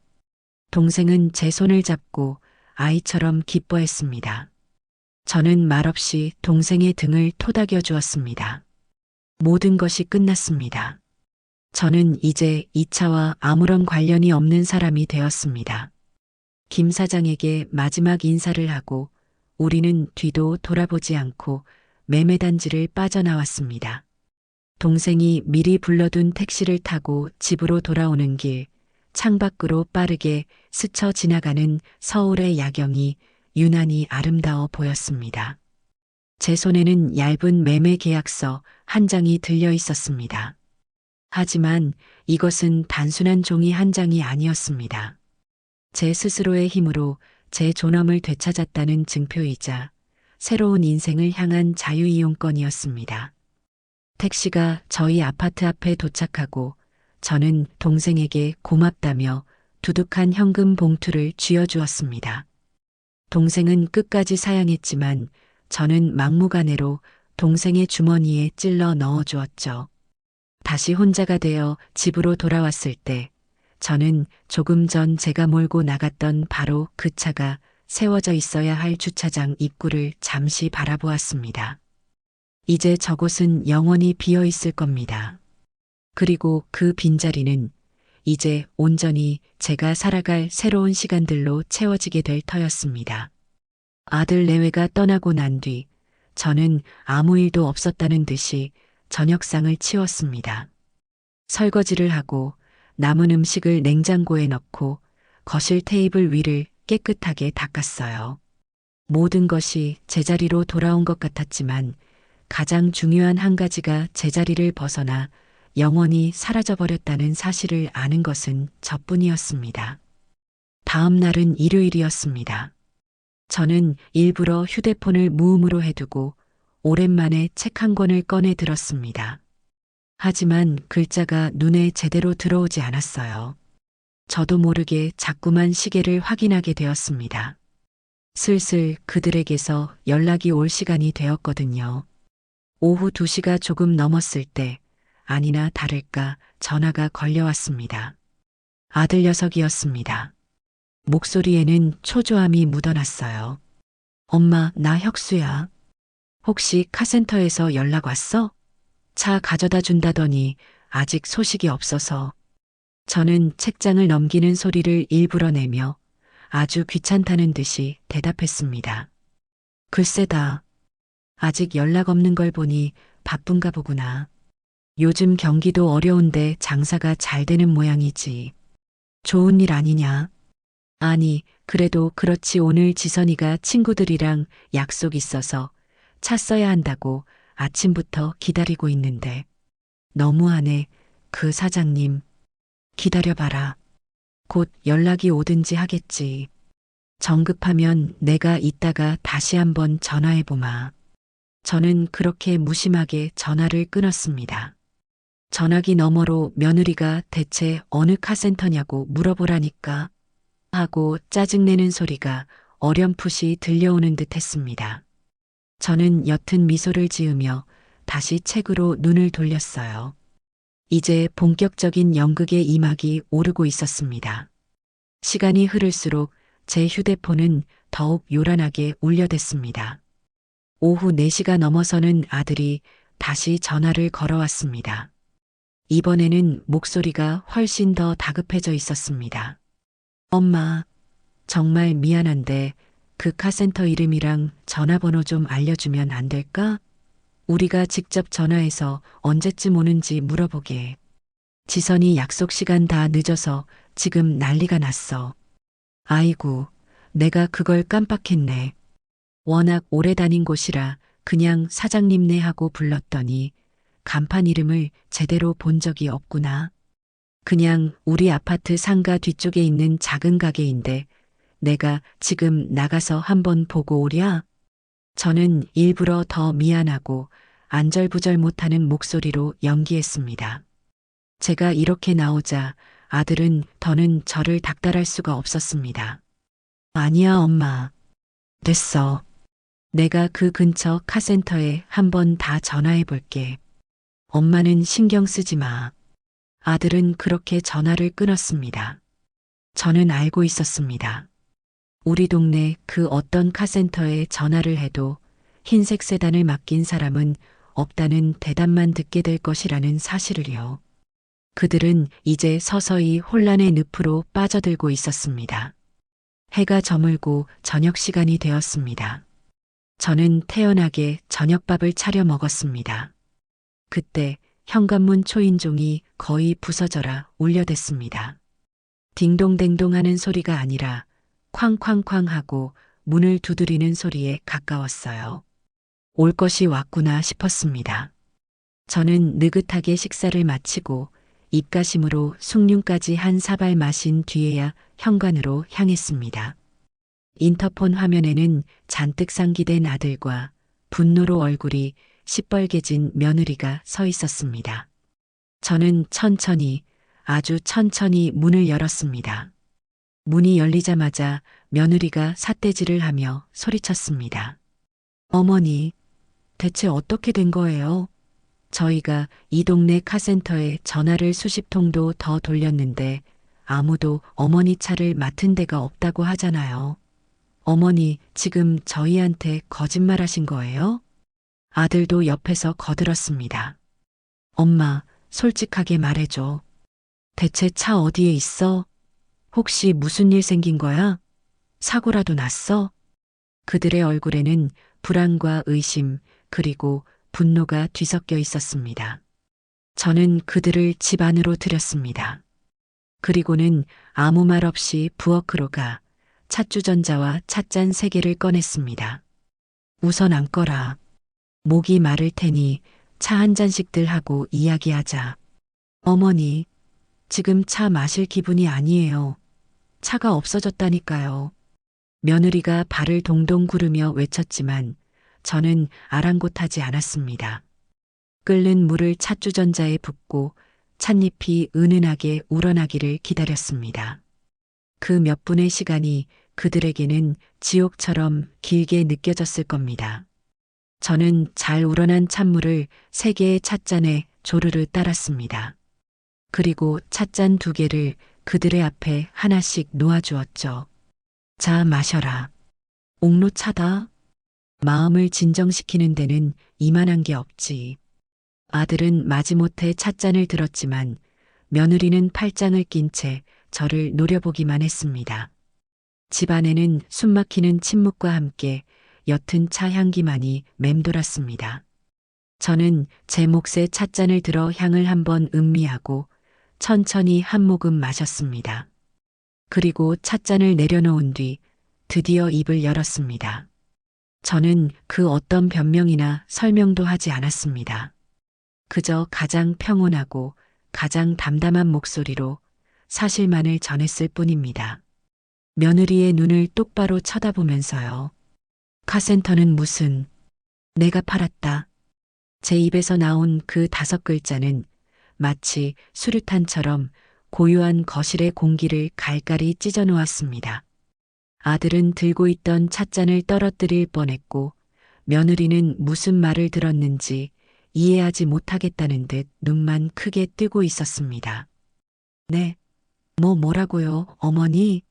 동생은 제 손을 잡고 아이처럼 기뻐했습니다. 저는 말없이 동생의 등을 토닥여 주었습니다. 모든 것이 끝났습니다. 저는 이제 이 차와 아무런 관련이 없는 사람이 되었습니다. 김 사장에게 마지막 인사를 하고 우리는 뒤도 돌아보지 않고 매매단지를 빠져나왔습니다. 동생이 미리 불러둔 택시를 타고 집으로 돌아오는 길, 창밖으로 빠르게 스쳐 지나가는 서울의 야경이 유난히 아름다워 보였습니다. 제 손에는 얇은 매매 계약서 한 장이 들려 있었습니다. 하지만 이것은 단순한 종이 한 장이 아니었습니다. 제 스스로의 힘으로 제 존엄을 되찾았다는 증표이자 새로운 인생을 향한 자유이용권이었습니다. 택시가 저희 아파트 앞에 도착하고 저는 동생에게 고맙다며 두둑한 현금 봉투를 쥐어주었습니다. 동생은 끝까지 사양했지만 저는 막무가내로 동생의 주머니에 찔러 넣어주었죠. 다시 혼자가 되어 집으로 돌아왔을 때 저는 조금 전 제가 몰고 나갔던 바로 그 차가 세워져 있어야 할 주차장 입구를 잠시 바라보았습니다. 이제 저곳은 영원히 비어 있을 겁니다. 그리고 그 빈자리는 이제 온전히 제가 살아갈 새로운 시간들로 채워지게 될 터였습니다. 아들 내외가 떠나고 난 뒤 저는 아무 일도 없었다는 듯이 저녁상을 치웠습니다. 설거지를 하고 남은 음식을 냉장고에 넣고 거실 테이블 위를 깨끗하게 닦았어요. 모든 것이 제자리로 돌아온 것 같았지만 가장 중요한 한 가지가 제자리를 벗어나 영원히 사라져버렸다는 사실을 아는 것은 저뿐이었습니다. 다음 날은 일요일이었습니다. 저는 일부러 휴대폰을 무음으로 해두고 오랜만에 책 한 권을 꺼내 들었습니다. 하지만 글자가 눈에 제대로 들어오지 않았어요. 저도 모르게 자꾸만 시계를 확인하게 되었습니다. 슬슬 그들에게서 연락이 올 시간이 되었거든요. 오후 2시가 조금 넘었을 때 아니나 다를까 전화가 걸려왔습니다. 아들 녀석이었습니다. 목소리에는 초조함이 묻어났어요. 엄마, 나 혁수야. 혹시 카센터에서 연락 왔어? 차 가져다 준다더니 아직 소식이 없어서. 저는 책장을 넘기는 소리를 일부러 내며 아주 귀찮다는 듯이 대답했습니다. 글쎄다. 아직 연락 없는 걸 보니 바쁜가 보구나. 요즘 경기도 어려운데 장사가 잘 되는 모양이지. 좋은 일 아니냐? 아니, 그래도 그렇지. 오늘 지선이가 친구들이랑 약속 있어서 차 써야 한다고 아침부터 기다리고 있는데. 너무하네. 그 사장님. 기다려봐라. 곧 연락이 오든지 하겠지. 정급하면 내가 이따가 다시 한번 전화해보마. 저는 그렇게 무심하게 전화를 끊었습니다. 전화기 너머로 며느리가 대체 어느 카센터냐고 물어보라니까 하고 짜증내는 소리가 어렴풋이 들려오는 듯 했습니다. 저는 옅은 미소를 지으며 다시 책으로 눈을 돌렸어요. 이제 본격적인 연극의 이막이 오르고 있었습니다. 시간이 흐를수록 제 휴대폰은 더욱 요란하게 울려댔습니다. 오후 4시가 넘어서는 아들이 다시 전화를 걸어왔습니다. 이번에는 목소리가 훨씬 더 다급해져 있었습니다. 엄마, 정말 미안한데 그 카센터 이름이랑 전화번호 좀 알려주면 안 될까? 우리가 직접 전화해서 언제쯤 오는지 물어보게. 지선이 약속 시간 다 늦어서 지금 난리가 났어. 아이고, 내가 그걸 깜빡했네. 워낙 오래 다닌 곳이라 그냥 사장님네 하고 불렀더니 간판 이름을 제대로 본 적이 없구나. 그냥 우리 아파트 상가 뒤쪽에 있는 작은 가게인데 내가 지금 나가서 한번 보고 오랴? 저는 일부러 더 미안하고 안절부절 못하는 목소리로 연기했습니다. 제가 이렇게 나오자 아들은 더는 저를 닥달할 수가 없었습니다. 아니야, 엄마. 됐어. 내가 그 근처 카센터에 한번 다 전화해 볼게. 엄마는 신경 쓰지 마. 아들은 그렇게 전화를 끊었습니다. 저는 알고 있었습니다. 우리 동네 그 어떤 카센터에 전화를 해도 흰색 세단을 맡긴 사람은 없다는 대답만 듣게 될 것이라는 사실을요. 그들은 이제 서서히 혼란의 늪으로 빠져들고 있었습니다. 해가 저물고 저녁 시간이 되었습니다. 저는 태연하게 저녁밥을 차려 먹었습니다. 그때 현관문 초인종이 거의 부서져라 울려댔습니다. 딩동댕동 하는 소리가 아니라 쾅쾅쾅 하고 문을 두드리는 소리에 가까웠어요. 올 것이 왔구나 싶었습니다. 저는 느긋하게 식사를 마치고 입가심으로 숭늉까지 한 사발 마신 뒤에야 현관으로 향했습니다. 인터폰 화면에는 잔뜩 상기된 아들과 분노로 얼굴이 시뻘개진 며느리가 서 있었습니다. 저는 천천히, 아주 천천히 문을 열었습니다. 문이 열리자마자 며느리가 삿대질을 하며 소리쳤습니다. 어머니, 대체 어떻게 된 거예요? 저희가 이 동네 카센터에 전화를 수십 통도 더 돌렸는데 아무도 어머니 차를 맡은 데가 없다고 하잖아요. 어머니, 지금 저희한테 거짓말하신 거예요? 아들도 옆에서 거들었습니다. 엄마, 솔직하게 말해줘. 대체 차 어디에 있어? 혹시 무슨 일 생긴 거야? 사고라도 났어? 그들의 얼굴에는 불안과 의심 그리고 분노가 뒤섞여 있었습니다. 저는 그들을 집 안으로 들였습니다. 그리고는 아무 말 없이 부엌으로 가 찻주전자와 찻잔 3개를 꺼냈습니다. 우선 앉거라. 목이 마를 테니 차 한 잔씩들 하고 이야기하자. 어머니, 지금 차 마실 기분이 아니에요. 차가 없어졌다니까요. 며느리가 발을 동동 구르며 외쳤지만 저는 아랑곳하지 않았습니다. 끓는 물을 찻주전자에 붓고 찻잎이 은은하게 우러나기를 기다렸습니다. 그 몇 분의 시간이 그들에게는 지옥처럼 길게 느껴졌을 겁니다. 저는 잘 우러난 찬물을 3개의 찻잔에 조르르 따랐습니다. 그리고 찻잔 2개를 그들의 앞에 하나씩 놓아주었죠. 자, 마셔라. 옥로차다. 마음을 진정시키는 데는 이만한 게 없지. 아들은 마지못해 찻잔을 들었지만 며느리는 팔짱을 낀 채 저를 노려보기만 했습니다. 집안에는 숨막히는 침묵과 함께 옅은 차 향기만이 맴돌았습니다. 저는 제 몫에 찻잔을 들어 향을 한번 음미하고 천천히 한 모금 마셨습니다. 그리고 찻잔을 내려놓은 뒤 드디어 입을 열었습니다. 저는 그 어떤 변명이나 설명도 하지 않았습니다. 그저 가장 평온하고 가장 담담한 목소리로 사실만을 전했을 뿐입니다. 며느리의 눈을 똑바로 쳐다보면서요. 카센터는 무슨, 내가 팔았다. 제 입에서 나온 그 5글자는 마치 수류탄처럼 고요한 거실의 공기를 갈갈이 찢어 놓았습니다. 아들은 들고 있던 찻잔을 떨어뜨릴 뻔했고 며느리는 무슨 말을 들었는지 이해하지 못하겠다는 듯 눈만 크게 뜨고 있었습니다. 네, 뭐라고요, 어머니?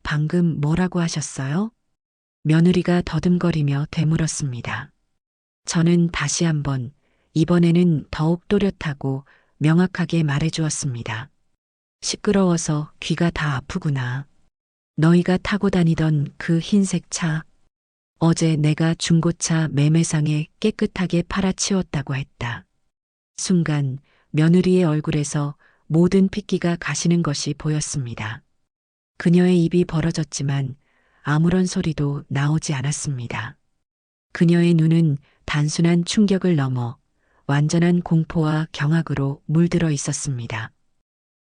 방금 뭐라고 하셨어요? 며느리가 더듬거리며 되물었습니다. 저는 다시 한번, 이번에는 더욱 또렷하고 명확하게 말해주었습니다. 시끄러워서 귀가 다 아프구나. 너희가 타고 다니던 그 흰색 차, 어제 내가 중고차 매매상에 깨끗하게 팔아치웠다고 했다. 순간 며느리의 얼굴에서 모든 핏기가 가시는 것이 보였습니다. 그녀의 입이 벌어졌지만 아무런 소리도 나오지 않았습니다. 그녀의 눈은 단순한 충격을 넘어 완전한 공포와 경악으로 물들어 있었습니다.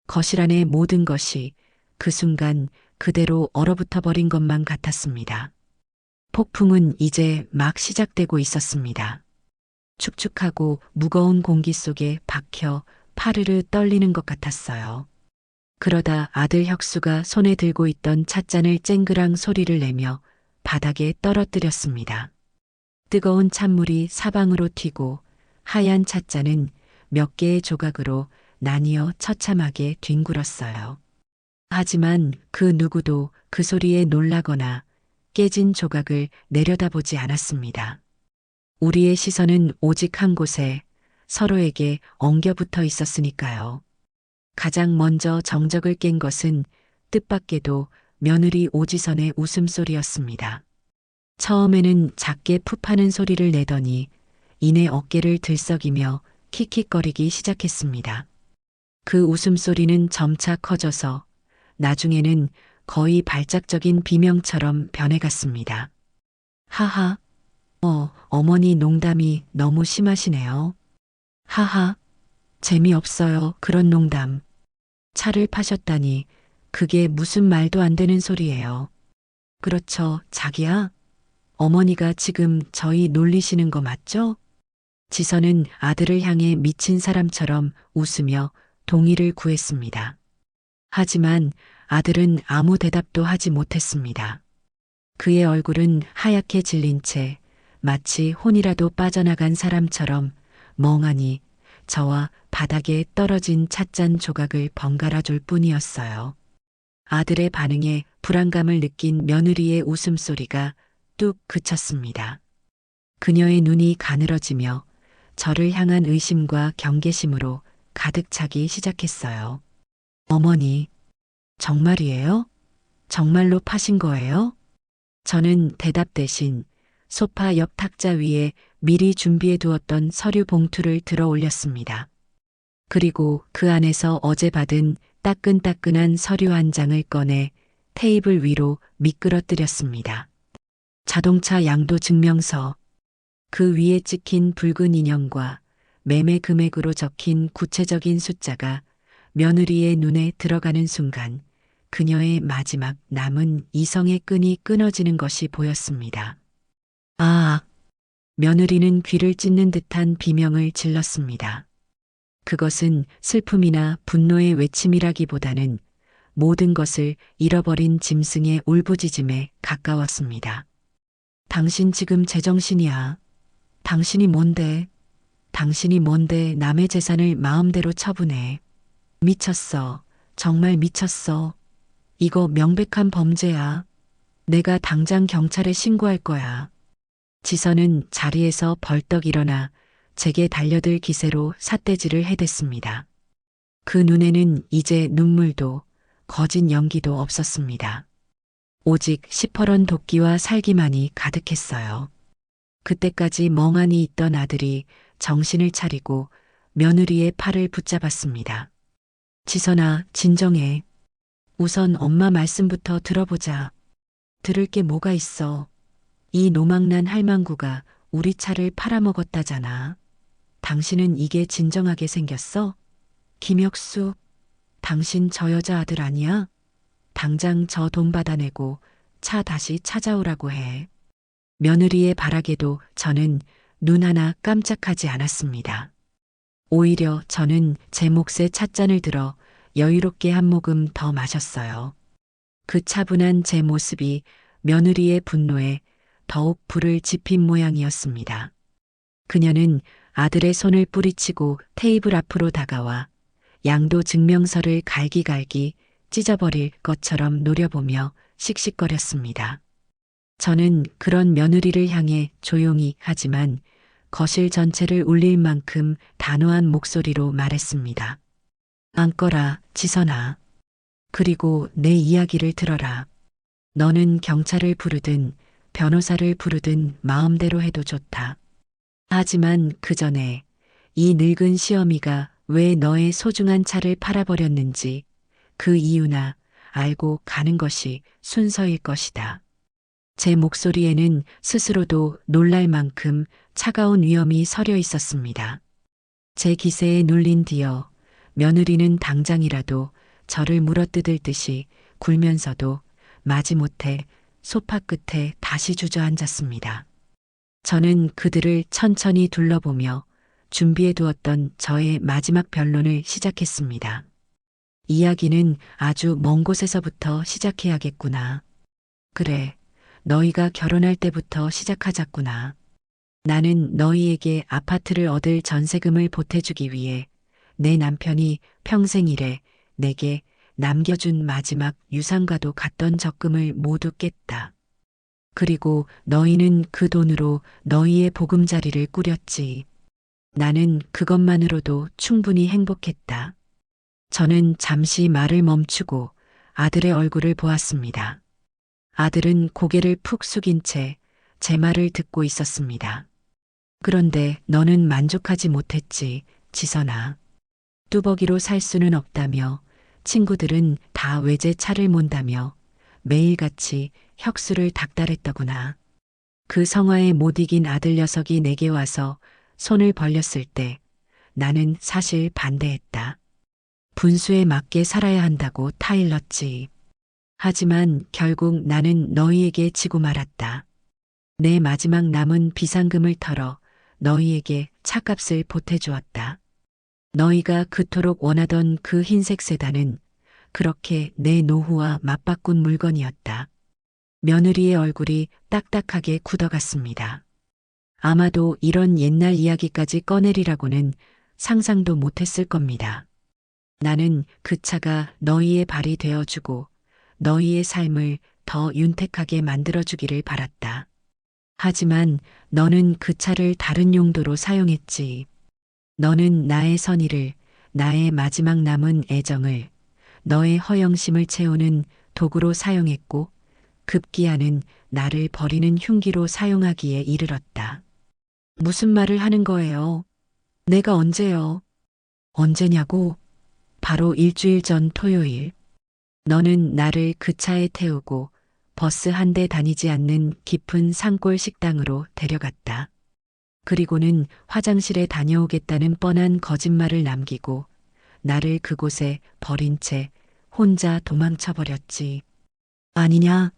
거실 안의 모든 것이 그 순간 그대로 얼어붙어 버린 것만 같았습니다. 폭풍은 이제 막 시작되고 있었습니다. 축축하고 무거운 공기 속에 박혀 파르르 떨리는 것 같았어요. 그러다 아들 혁수가 손에 들고 있던 찻잔을 쨍그랑 소리를 내며 바닥에 떨어뜨렸습니다. 뜨거운 찬물이 사방으로 튀고 하얀 찻잔은 몇 개의 조각으로 나뉘어 처참하게 뒹굴었어요. 하지만 그 누구도 그 소리에 놀라거나 깨진 조각을 내려다보지 않았습니다. 우리의 시선은 오직 한 곳에 서로에게 엉겨붙어 있었으니까요. 가장 먼저 정적을 깬 것은 뜻밖에도 며느리 오지선의 웃음소리였습니다. 처음에는 작게 푸파는 소리를 내더니 이내 어깨를 들썩이며 킥킥거리기 시작했습니다. 그 웃음소리는 점차 커져서 나중에는 거의 발작적인 비명처럼 변해갔습니다. 하하, 어머니 농담이 너무 심하시네요. 하하, 재미없어요, 그런 농담. 차를 파셨다니 그게 무슨 말도 안 되는 소리예요. 그렇죠, 자기야? 어머니가 지금 저희 놀리시는 거 맞죠? 지선은 아들을 향해 미친 사람처럼 웃으며 동의를 구했습니다. 하지만 아들은 아무 대답도 하지 못했습니다. 그의 얼굴은 하얗게 질린 채 마치 혼이라도 빠져나간 사람처럼 멍하니 저와 바닥에 떨어진 찻잔 조각을 번갈아 줄 뿐이었어요. 아들의 반응에 불안감을 느낀 며느리의 웃음소리가 뚝 그쳤습니다. 그녀의 눈이 가늘어지며 저를 향한 의심과 경계심으로 가득 차기 시작했어요. 어머니, 정말이에요? 정말로 파신 거예요? 저는 대답 대신 소파 옆 탁자 위에 미리 준비해 두었던 서류 봉투를 들어 올렸습니다. 그리고 그 안에서 어제 받은 따끈따끈한 서류 한 장을 꺼내 테이블 위로 미끄러뜨렸습니다. 자동차 양도 증명서, 그 위에 찍힌 붉은 인형과 매매 금액으로 적힌 구체적인 숫자가 며느리의 눈에 들어가는 순간 그녀의 마지막 남은 이성의 끈이 끊어지는 것이 보였습니다. 아, 며느리는 귀를 찢는 듯한 비명을 질렀습니다. 그것은 슬픔이나 분노의 외침이라기보다는 모든 것을 잃어버린 짐승의 울부짖음에 가까웠습니다. 당신 지금 제정신이야. 당신이 뭔데? 당신이 뭔데 남의 재산을 마음대로 처분해. 미쳤어. 정말 미쳤어. 이거 명백한 범죄야. 내가 당장 경찰에 신고할 거야. 지선은 자리에서 벌떡 일어나 제게 달려들 기세로 삿대질을 해댔습니다. 그 눈에는 이제 눈물도 거짓 연기도 없었습니다. 오직 시퍼런 도끼와 살기만이 가득했어요. 그때까지 멍하니 있던 아들이 정신을 차리고 며느리의 팔을 붙잡았습니다. 지선아, 진정해. 우선 엄마 말씀부터 들어보자. 들을 게 뭐가 있어. 이 노망난 할망구가 우리 차를 팔아먹었다잖아. 당신은 이게 진정하게 생겼어? 김혁수, 당신 저 여자 아들 아니야? 당장 저 돈 받아내고 차 다시 찾아오라고 해. 며느리의 바라게도 저는 눈 하나 깜짝하지 않았습니다. 오히려 저는 제 몫에 찻잔을 들어 여유롭게 한 모금 더 마셨어요. 그 차분한 제 모습이 며느리의 분노에 더욱 불을 지핀 모양이었습니다. 그녀는 아들의 손을 뿌리치고 테이블 앞으로 다가와 양도 증명서를 갈기갈기 찢어버릴 것처럼 노려보며 씩씩거렸습니다. 저는 그런 며느리를 향해 조용히 하지만 거실 전체를 울릴 만큼 단호한 목소리로 말했습니다. 앉거라, 지선아. 그리고 내 이야기를 들어라. 너는 경찰을 부르든 변호사를 부르든 마음대로 해도 좋다. 하지만 그 전에 이 늙은 시어미가 왜 너의 소중한 차를 팔아버렸는지 그 이유나 알고 가는 것이 순서일 것이다. 제 목소리에는 스스로도 놀랄 만큼 차가운 위험이 서려 있었습니다. 제 기세에 눌린 뒤어 며느리는 당장이라도 저를 물어뜯을 듯이 굴면서도 마지못해 소파 끝에 다시 주저앉았습니다. 저는 그들을 천천히 둘러보며 준비해 두었던 저의 마지막 변론을 시작했습니다. 이야기는 아주 먼 곳에서부터 시작해야겠구나. 그래, 너희가 결혼할 때부터 시작하자꾸나. 나는 너희에게 아파트를 얻을 전세금을 보태주기 위해 내 남편이 평생 일에 내게 남겨준 마지막 유산과도 같던 적금을 모두 깼다. 그리고 너희는 그 돈으로 너희의 보금자리를 꾸렸지. 나는 그것만으로도 충분히 행복했다. 저는 잠시 말을 멈추고 아들의 얼굴을 보았습니다. 아들은 고개를 푹 숙인 채 제 말을 듣고 있었습니다. 그런데 너는 만족하지 못했지, 지선아. 뚜벅이로 살 수는 없다며 친구들은 다 외제차를 몬다며 매일같이 혁수를 닥달했더구나. 그 성화에 못 이긴 아들 녀석이 내게 와서 손을 벌렸을 때 나는 사실 반대했다. 분수에 맞게 살아야 한다고 타일렀지. 하지만 결국 나는 너희에게 지고 말았다. 내 마지막 남은 비상금을 털어 너희에게 차값을 보태주었다. 너희가 그토록 원하던 그 흰색 세단은 그렇게 내 노후와 맞바꾼 물건이었다. 며느리의 얼굴이 딱딱하게 굳어갔습니다. 아마도 이런 옛날 이야기까지 꺼내리라고는 상상도 못했을 겁니다. 나는 그 차가 너희의 발이 되어주고 너희의 삶을 더 윤택하게 만들어주기를 바랐다. 하지만 너는 그 차를 다른 용도로 사용했지. 너는 나의 선의를, 나의 마지막 남은 애정을, 너의 허영심을 채우는 도구로 사용했고 급기야는 나를 버리는 흉기로 사용하기에 이르렀다. 무슨 말을 하는 거예요? 내가 언제요? 언제냐고? 바로 일주일 전 토요일. 너는 나를 그 차에 태우고 버스 한 대 다니지 않는 깊은 산골 식당으로 데려갔다. 그리고는 화장실에 다녀오겠다는 뻔한 거짓말을 남기고 나를 그곳에 버린 채 혼자 도망쳐 버렸지. 아니냐?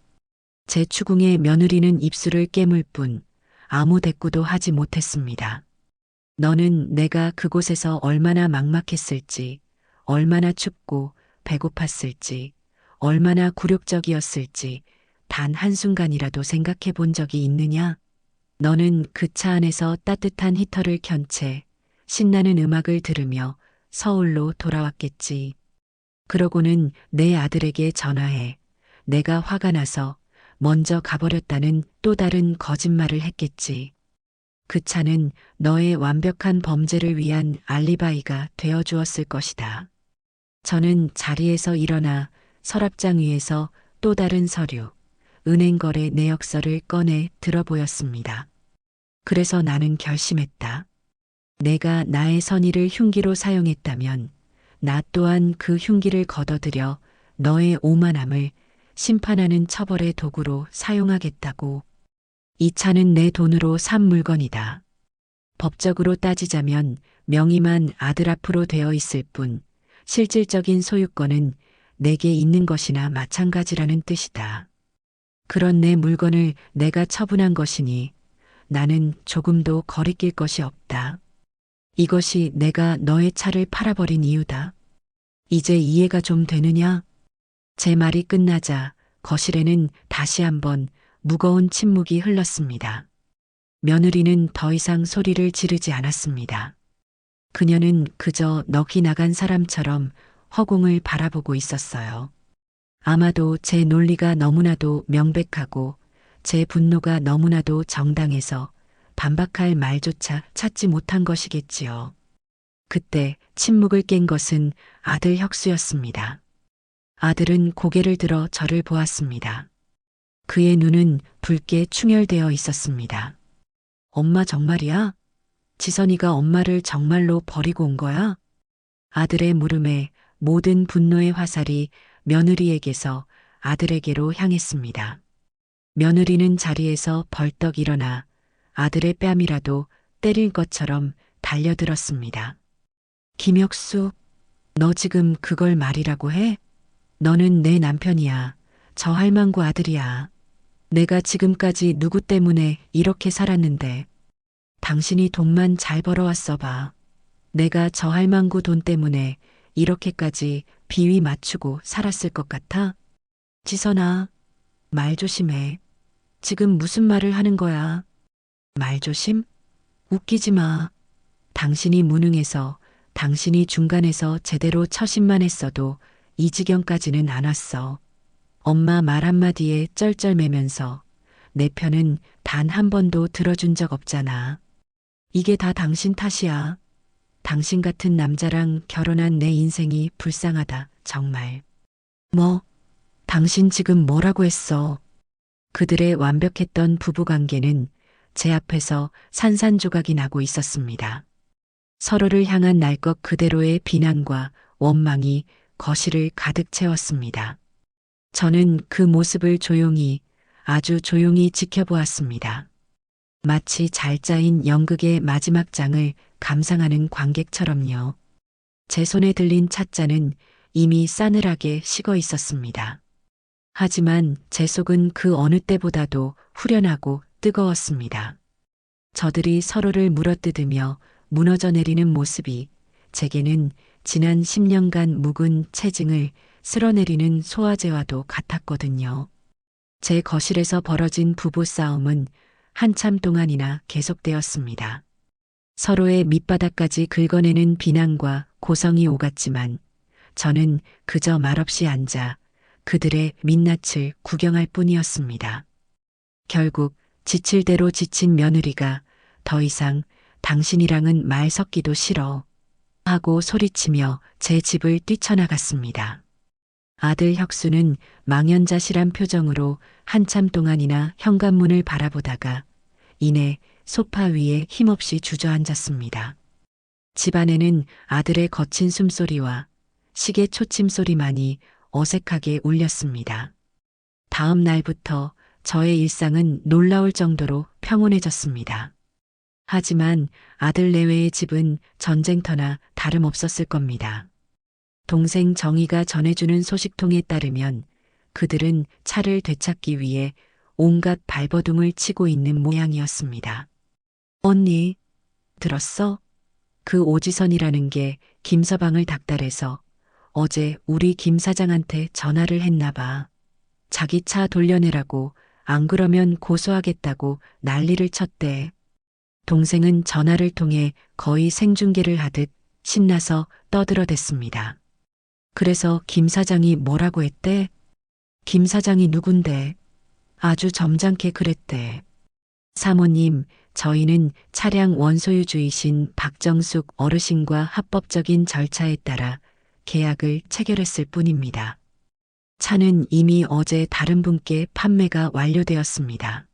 제 추궁에 며느리는 입술을 깨물 뿐 아무 대꾸도 하지 못했습니다. 너는 내가 그곳에서 얼마나 막막했을지, 얼마나 춥고 배고팠을지, 얼마나 굴욕적이었을지 단 한순간이라도 생각해 본 적이 있느냐? 너는 그 차 안에서 따뜻한 히터를 켠 채 신나는 음악을 들으며 서울로 돌아왔겠지. 그러고는 내 아들에게 전화해 내가 화가 나서 먼저 가버렸다는 또 다른 거짓말을 했겠지. 그 차는 너의 완벽한 범죄를 위한 알리바이가 되어 주었을 것이다. 저는 자리에서 일어나 서랍장 위에서 또 다른 서류, 은행거래 내역서를 꺼내 들어보였습니다. 그래서 나는 결심했다. 내가 나의 선의를 흉기로 사용했다면 나 또한 그 흉기를 걷어들여 너의 오만함을 심판하는 처벌의 도구로 사용하겠다고. 이 차는 내 돈으로 산 물건이다. 법적으로 따지자면 명의만 아들 앞으로 되어 있을 뿐 실질적인 소유권은 내게 있는 것이나 마찬가지라는 뜻이다. 그런 내 물건을 내가 처분한 것이니 나는 조금도 거리낄 것이 없다. 이것이 내가 너의 차를 팔아버린 이유다. 이제 이해가 좀 되느냐? 제 말이 끝나자 거실에는 다시 한번 무거운 침묵이 흘렀습니다. 며느리는 더 이상 소리를 지르지 않았습니다. 그녀는 그저 넋이 나간 사람처럼 허공을 바라보고 있었어요. 아마도 제 논리가 너무나도 명백하고 제 분노가 너무나도 정당해서 반박할 말조차 찾지 못한 것이겠지요. 그때 침묵을 깬 것은 아들 혁수였습니다. 아들은 고개를 들어 저를 보았습니다. 그의 눈은 붉게 충혈되어 있었습니다. 엄마 정말이야? 지선이가 엄마를 정말로 버리고 온 거야? 아들의 물음에 모든 분노의 화살이 며느리에게서 아들에게로 향했습니다. 며느리는 자리에서 벌떡 일어나 아들의 뺨이라도 때릴 것처럼 달려들었습니다. 김혁수, 너 지금 그걸 말이라고 해? 너는 내 남편이야. 저 할망구 아들이야. 내가 지금까지 누구 때문에 이렇게 살았는데 당신이 돈만 잘 벌어왔어 봐. 내가 저 할망구 돈 때문에 이렇게까지 비위 맞추고 살았을 것 같아? 지선아, 말 조심해. 지금 무슨 말을 하는 거야? 말 조심? 웃기지 마. 당신이 무능해서 당신이 중간에서 제대로 처신만 했어도 이 지경까지는 안 왔어. 엄마 말 한마디에 쩔쩔매면서 내 편은 단 한 번도 들어준 적 없잖아. 이게 다 당신 탓이야. 당신 같은 남자랑 결혼한 내 인생이 불쌍하다, 정말. 뭐, 당신 지금 뭐라고 했어? 그들의 완벽했던 부부관계는 제 앞에서 산산조각이 나고 있었습니다. 서로를 향한 날 것 그대로의 비난과 원망이 거실을 가득 채웠습니다. 저는 그 모습을 조용히, 아주 조용히 지켜보았습니다. 마치 잘 짜인 연극의 마지막 장을 감상하는 관객처럼요. 제 손에 들린 찻잔은 이미 싸늘하게 식어 있었습니다. 하지만 제 속은 그 어느 때보다도 후련하고 뜨거웠습니다. 저들이 서로를 물어뜯으며 무너져 내리는 모습이 제게는 지난 10년간 묵은 체증을 쓸어내리는 소화제와도 같았거든요. 제 거실에서 벌어진 부부싸움은 한참 동안이나 계속되었습니다. 서로의 밑바닥까지 긁어내는 비난과 고성이 오갔지만 저는 그저 말없이 앉아 그들의 민낯을 구경할 뿐이었습니다. 결국 지칠 대로 지친 며느리가 더 이상 당신이랑은 말 섞기도 싫어 하고 소리치며 제 집을 뛰쳐나갔습니다. 아들 혁수는 망연자실한 표정으로 한참 동안이나 현관문을 바라보다가 이내 소파 위에 힘없이 주저앉았습니다. 집안에는 아들의 거친 숨소리와 시계 초침 소리만이 어색하게 울렸습니다. 다음 날부터 저의 일상은 놀라울 정도로 평온해졌습니다. 하지만 아들 내외의 집은 전쟁터나 다름없었을 겁니다. 동생 정희가 전해주는 소식통에 따르면 그들은 차를 되찾기 위해 온갖 발버둥을 치고 있는 모양이었습니다. 언니, 들었어? 그 오지선이라는 게 김서방을 닥달해서 어제 우리 김 사장한테 전화를 했나 봐. 자기 차 돌려내라고, 안 그러면 고소하겠다고 난리를 쳤대. 동생은 전화를 통해 거의 생중계를 하듯 신나서 떠들어댔습니다. 그래서 김 사장이 뭐라고 했대? 김 사장이 누군데? 아주 점잖게 그랬대. 사모님, 저희는 차량 원소유주이신 박정숙 어르신과 합법적인 절차에 따라 계약을 체결했을 뿐입니다. 차는 이미 어제 다른 분께 판매가 완료되었습니다.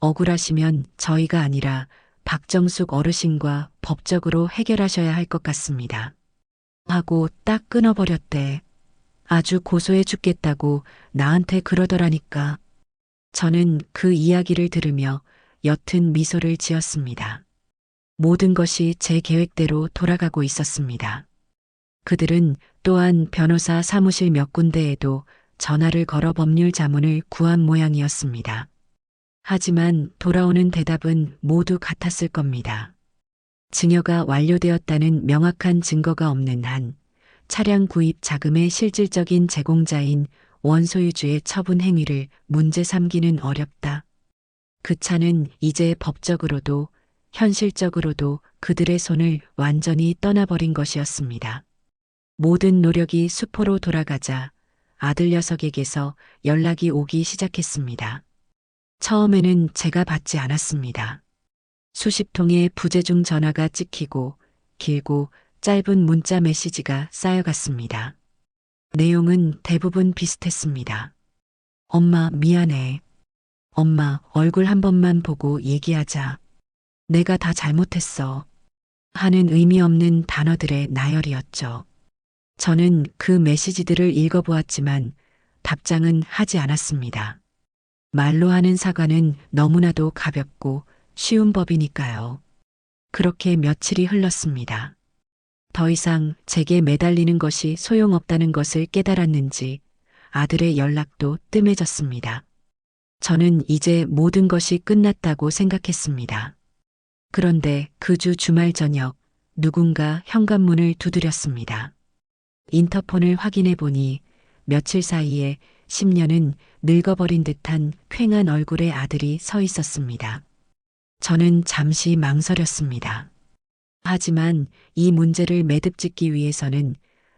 억울하시면 저희가 아니라 박정숙 어르신과 법적으로 해결하셔야 할 것 같습니다. 하고 딱 끊어버렸대. 아주 고소해 죽겠다고 나한테 그러더라니까. 저는 그 이야기를 들으며 옅은 미소를 지었습니다. 모든 것이 제 계획대로 돌아가고 있었습니다. 그들은 또한 변호사 사무실 몇 군데에도 전화를 걸어 법률 자문을 구한 모양이었습니다. 하지만 돌아오는 대답은 모두 같았을 겁니다. 증여가 완료되었다는 명확한 증거가 없는 한 차량 구입 자금의 실질적인 제공자인 원소유주의 처분 행위를 문제 삼기는 어렵다. 그 차는 이제 법적으로도 현실적으로도 그들의 손을 완전히 떠나버린 것이었습니다. 모든 노력이 수포로 돌아가자 아들 녀석에게서 연락이 오기 시작했습니다. 처음에는 제가 받지 않았습니다. 수십 통의 부재중 전화가 찍히고 길고 짧은 문자 메시지가 쌓여갔습니다. 내용은 대부분 비슷했습니다. 엄마 미안해. 엄마 얼굴 한 번만 보고 얘기하자. 내가 다 잘못했어. 하는 의미 없는 단어들의 나열이었죠. 저는 그 메시지들을 읽어보았지만 답장은 하지 않았습니다. 말로 하는 사과는 너무나도 가볍고 쉬운 법이니까요. 그렇게 며칠이 흘렀습니다. 더 이상 제게 매달리는 것이 소용없다는 것을 깨달았는지 아들의 연락도 뜸해졌습니다. 저는 이제 모든 것이 끝났다고 생각했습니다. 그런데 그 주 주말 저녁 누군가 현관문을 두드렸습니다. 인터폰을 확인해 보니 며칠 사이에 10년은 늙어버린 듯한 퀭한 얼굴의 아들이 서 있었습니다. 저는 잠시 망설였습니다. 하지만 이 문제를 매듭짓기 위해서는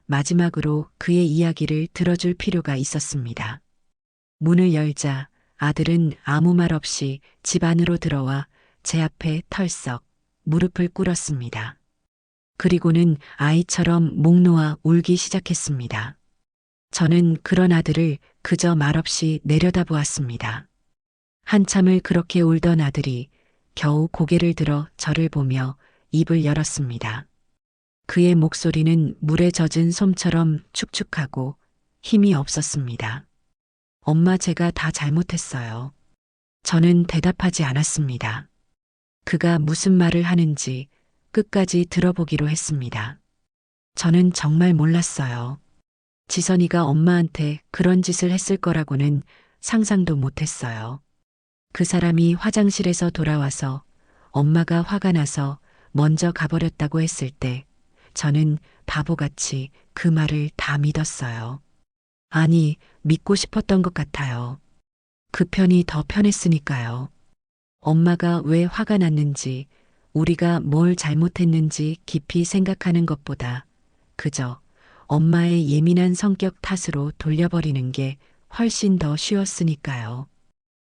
마지막으로 그의 이야기를 들어줄 필요가 있었습니다. 문을 열자 아들은 아무 말 없이 집 안으로 들어와 제 앞에 털썩 무릎을 꿇었습니다. 그리고는 아이처럼 목 놓아 울기 시작했습니다. 저는 그런 아들을 그저 말없이 내려다보았습니다. 한참을 그렇게 울던 아들이 겨우 고개를 들어 저를 보며 입을 열었습니다. 그의 목소리는 물에 젖은 솜처럼 축축하고 힘이 없었습니다. 엄마 제가 다 잘못했어요. 저는 대답하지 않았습니다. 그가 무슨 말을 하는지 끝까지 들어보기로 했습니다. 저는 정말 몰랐어요. 지선이가 엄마한테 그런 짓을 했을 거라고는 상상도 못했어요. 그 사람이 화장실에서 돌아와서 엄마가 화가 나서 먼저 가버렸다고 했을 때 저는 바보같이 그 말을 다 믿었어요. 아니, 믿고 싶었던 것 같아요. 그 편이 더 편했으니까요. 엄마가 왜 화가 났는지, 우리가 뭘 잘못했는지 깊이 생각하는 것보다 그저 엄마의 예민한 성격 탓으로 돌려버리는 게 훨씬 더 쉬웠으니까요.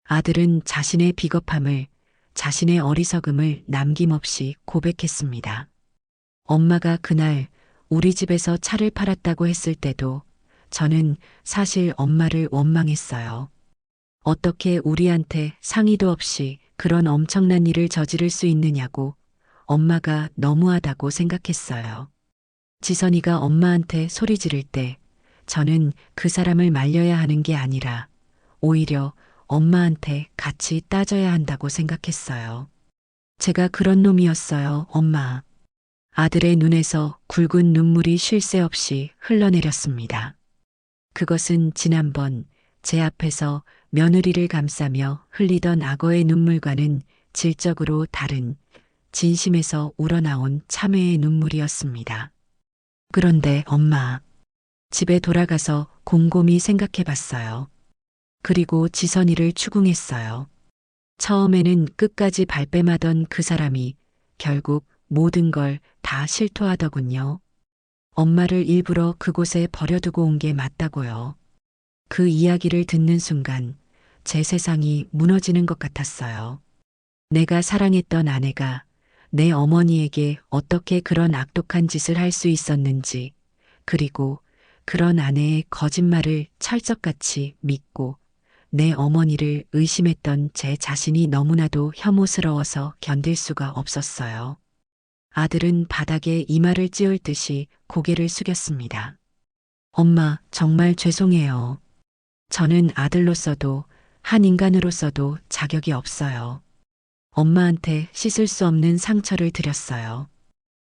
아들은 자신의 비겁함을, 자신의 어리석음을 남김없이 고백했습니다. 엄마가 그날 우리 집에서 차를 팔았다고 했을 때도 저는 사실 엄마를 원망했어요. 어떻게 우리한테 상의도 없이 그런 엄청난 일을 저지를 수 있느냐고 엄마가 너무하다고 생각했어요. 지선이가 엄마한테 소리 지를 때 저는 그 사람을 말려야 하는 게 아니라 오히려 엄마한테 같이 따져야 한다고 생각했어요. 제가 그런 놈이었어요, 엄마. 아들의 눈에서 굵은 눈물이 쉴 새 없이 흘러내렸습니다. 그것은 지난번 제 앞에서 며느리를 감싸며 흘리던 악어의 눈물과는 질적으로 다른 진심에서 우러나온 참회의 눈물이었습니다. 그런데 엄마, 집에 돌아가서 곰곰이 생각해 봤어요. 그리고 지선이를 추궁했어요. 처음에는 끝까지 발뺌하던 그 사람이 결국 모든 걸 다 실토하더군요. 엄마를 일부러 그곳에 버려두고 온 게 맞다고요. 그 이야기를 듣는 순간 제 세상이 무너지는 것 같았어요. 내가 사랑했던 아내가 내 어머니에게 어떻게 그런 악독한 짓을 할 수 있었는지, 그리고 그런 아내의 거짓말을 철석같이 믿고 내 어머니를 의심했던 제 자신이 너무나도 혐오스러워서 견딜 수가 없었어요. 아들은 바닥에 이마를 찌울 듯이 고개를 숙였습니다. 엄마, 정말 죄송해요. 저는 아들로서도 한 인간으로서도 자격이 없어요. 엄마한테 씻을 수 없는 상처를 드렸어요.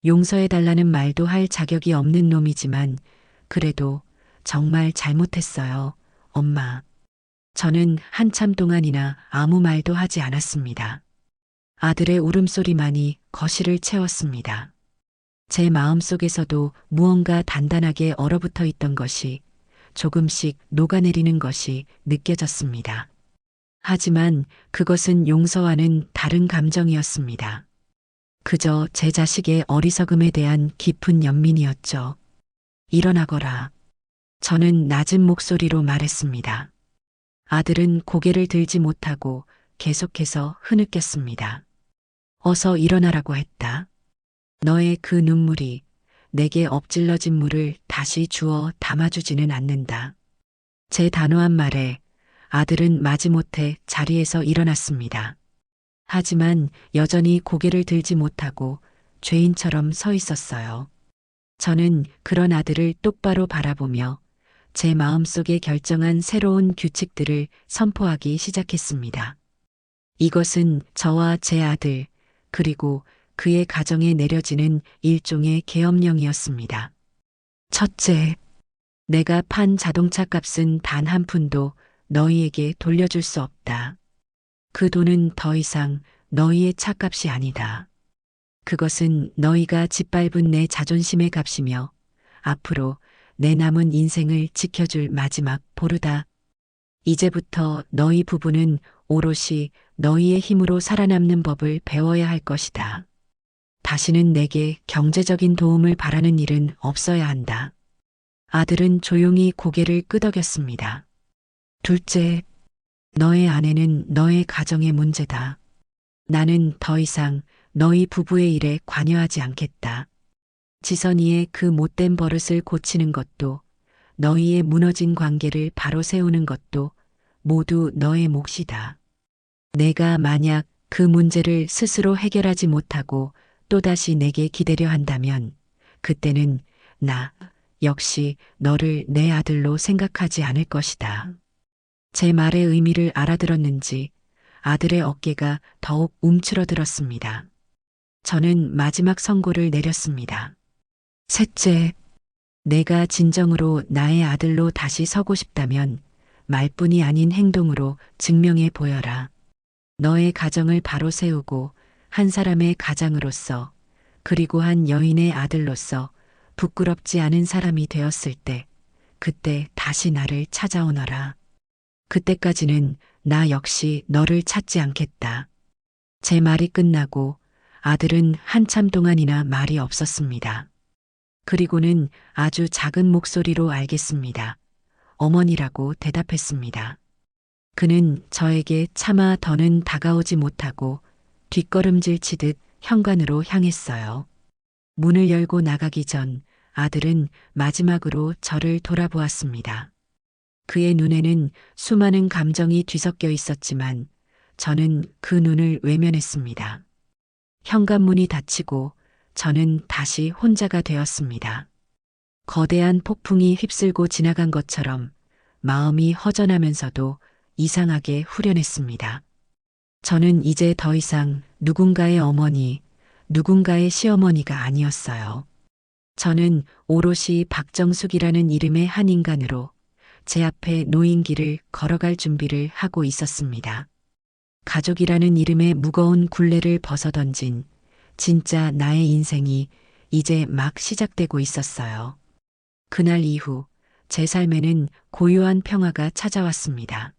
용서해달라는 말도 할 자격이 없는 놈이지만 그래도 정말 잘못했어요. 엄마. 저는 한참 동안이나 아무 말도 하지 않았습니다. 아들의 울음소리만이 거실을 채웠습니다. 제 마음속에서도 무언가 단단하게 얼어붙어 있던 것이 조금씩 녹아내리는 것이 느껴졌습니다. 하지만 그것은 용서와는 다른 감정이었습니다. 그저 제 자식의 어리석음에 대한 깊은 연민이었죠. 일어나거라. 저는 낮은 목소리로 말했습니다. 아들은 고개를 들지 못하고 계속해서 흐느꼈습니다. 어서 일어나라고 했다. 너의 그 눈물이 내게 엎질러진 물을 다시 주워 담아주지는 않는다. 제 단호한 말에 아들은 마지못해 자리에서 일어났습니다. 하지만 여전히 고개를 들지 못하고 죄인처럼 서 있었어요. 저는 그런 아들을 똑바로 바라보며 제 마음속에 결정한 새로운 규칙들을 선포하기 시작했습니다. 이것은 저와 제 아들, 그리고 그의 가정에 내려지는 일종의 계엄령이었습니다. 첫째, 내가 판 자동차 값은 단 한 푼도 너희에게 돌려줄 수 없다. 그 돈은 더 이상 너희의 차값이 아니다. 그것은 너희가 짓밟은 내 자존심의 값이며 앞으로 내 남은 인생을 지켜줄 마지막 보루다. 이제부터 너희 부부는 오롯이 너희의 힘으로 살아남는 법을 배워야 할 것이다. 다시는 내게 경제적인 도움을 바라는 일은 없어야 한다. 아들은 조용히 고개를 끄덕였습니다. 둘째, 너의 아내는 너의 가정의 문제다. 나는 더 이상 너희 부부의 일에 관여하지 않겠다. 지선이의 그 못된 버릇을 고치는 것도 너희의 무너진 관계를 바로 세우는 것도 모두 너의 몫이다. 내가 만약 그 문제를 스스로 해결하지 못하고 또다시 내게 기대려 한다면 그때는 나 역시 너를 내 아들로 생각하지 않을 것이다. 제 말의 의미를 알아들었는지 아들의 어깨가 더욱 움츠러들었습니다. 저는 마지막 선고를 내렸습니다. 셋째, 내가 진정으로 나의 아들로 다시 서고 싶다면 말뿐이 아닌 행동으로 증명해 보여라. 너의 가정을 바로 세우고 한 사람의 가장으로서 그리고 한 여인의 아들로서 부끄럽지 않은 사람이 되었을 때 그때 다시 나를 찾아오너라. 그때까지는 나 역시 너를 찾지 않겠다. 제 말이 끝나고 아들은 한참 동안이나 말이 없었습니다. 그리고는 아주 작은 목소리로 알겠습니다. 어머니라고 대답했습니다. 그는 저에게 차마 더는 다가오지 못하고 뒷걸음질 치듯 현관으로 향했어요. 문을 열고 나가기 전 아들은 마지막으로 저를 돌아보았습니다. 그의 눈에는 수많은 감정이 뒤섞여 있었지만 저는 그 눈을 외면했습니다. 현관문이 닫히고 저는 다시 혼자가 되었습니다. 거대한 폭풍이 휩쓸고 지나간 것처럼 마음이 허전하면서도 이상하게 후련했습니다. 저는 이제 더 이상 누군가의 어머니 누군가의 시어머니가 아니었어요. 저는 오롯이 박정숙이라는 이름의 한 인간으로 제 앞에 놓인 길을 걸어갈 준비를 하고 있었습니다. 가족이라는 이름의 무거운 굴레를 벗어던진 진짜 나의 인생이 이제 막 시작되고 있었어요. 그날 이후 제 삶에는 고요한 평화가 찾아왔습니다.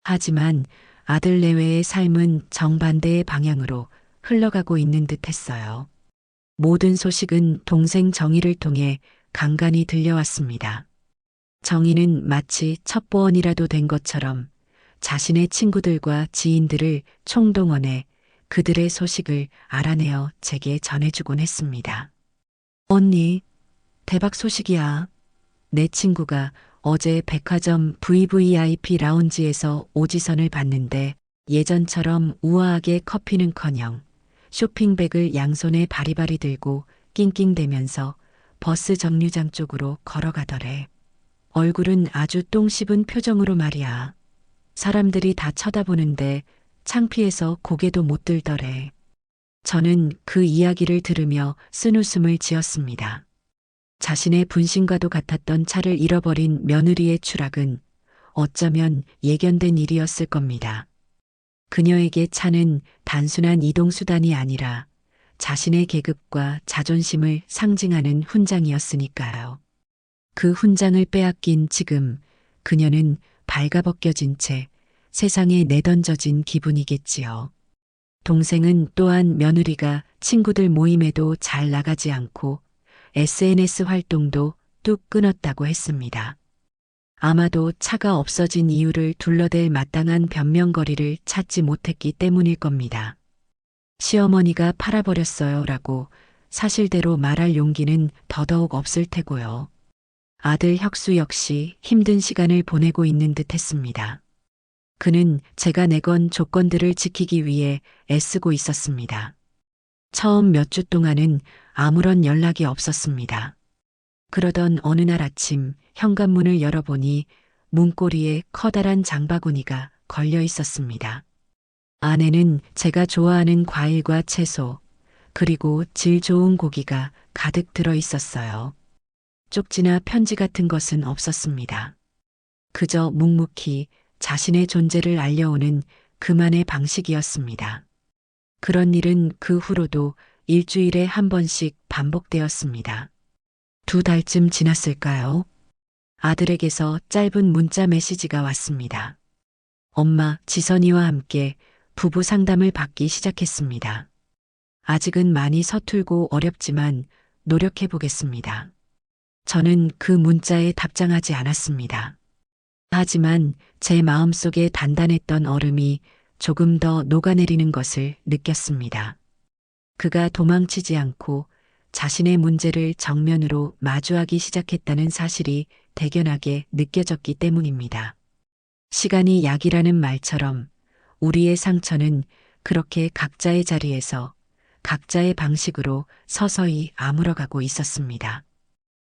하지만 아들 내외의 삶은 정반대의 방향으로 흘러가고 있는 듯 했어요. 모든 소식은 동생 정희를 통해 간간히 들려왔습니다. 정희는 마치 첩보원이라도 된 것처럼 자신의 친구들과 지인들을 총동원해 그들의 소식을 알아내어 제게 전해주곤 했습니다. 언니, 대박 소식이야. 내 친구가 어제 백화점 VVIP 라운지에서 오지선을 봤는데 예전처럼 우아하게 커피는커녕 쇼핑백을 양손에 바리바리 들고 낑낑대면서 버스 정류장 쪽으로 걸어가더래. 얼굴은 아주 똥 씹은 표정으로 말이야. 사람들이 다 쳐다보는데 창피해서 고개도 못 들더래. 저는 그 이야기를 들으며 쓴웃음을 지었습니다. 자신의 분신과도 같았던 차를 잃어버린 며느리의 추락은 어쩌면 예견된 일이었을 겁니다. 그녀에게 차는 단순한 이동수단이 아니라 자신의 계급과 자존심을 상징하는 훈장이었으니까요. 그 훈장을 빼앗긴 지금 그녀는 발가벗겨진 채 세상에 내던져진 기분이겠지요. 동생은 또한 며느리가 친구들 모임에도 잘 나가지 않고 SNS 활동도 뚝 끊었다고 했습니다. 아마도 차가 없어진 이유를 둘러댈 마땅한 변명거리를 찾지 못했기 때문일 겁니다. 시어머니가 팔아버렸어요 라고 사실대로 말할 용기는 더더욱 없을 테고요. 아들 혁수 역시 힘든 시간을 보내고 있는 듯 했습니다. 그는 제가 내건 조건들을 지키기 위해 애쓰고 있었습니다. 처음 몇 주 동안은 아무런 연락이 없었습니다. 그러던 어느 날 아침 현관문을 열어보니 문고리에 커다란 장바구니가 걸려 있었습니다. 안에는 제가 좋아하는 과일과 채소, 그리고 질 좋은 고기가 가득 들어 있었어요. 쪽지나 편지 같은 것은 없었습니다. 그저 묵묵히 자신의 존재를 알려오는 그만의 방식이었습니다. 그런 일은 그 후로도 일주일에 한 번씩 반복되었습니다. 2달쯤 지났을까요? 아들에게서 짧은 문자 메시지가 왔습니다. 엄마, 지선이와 함께 부부 상담을 받기 시작했습니다. 아직은 많이 서툴고 어렵지만 노력해 보겠습니다. 저는 그 문자에 답장하지 않았습니다. 하지만 제 마음속에 단단했던 얼음이 조금 더 녹아내리는 것을 느꼈습니다. 그가 도망치지 않고 자신의 문제를 정면으로 마주하기 시작했다는 사실이 대견하게 느껴졌기 때문입니다. 시간이 약이라는 말처럼 우리의 상처는 그렇게 각자의 자리에서 각자의 방식으로 서서히 아물어가고 있었습니다.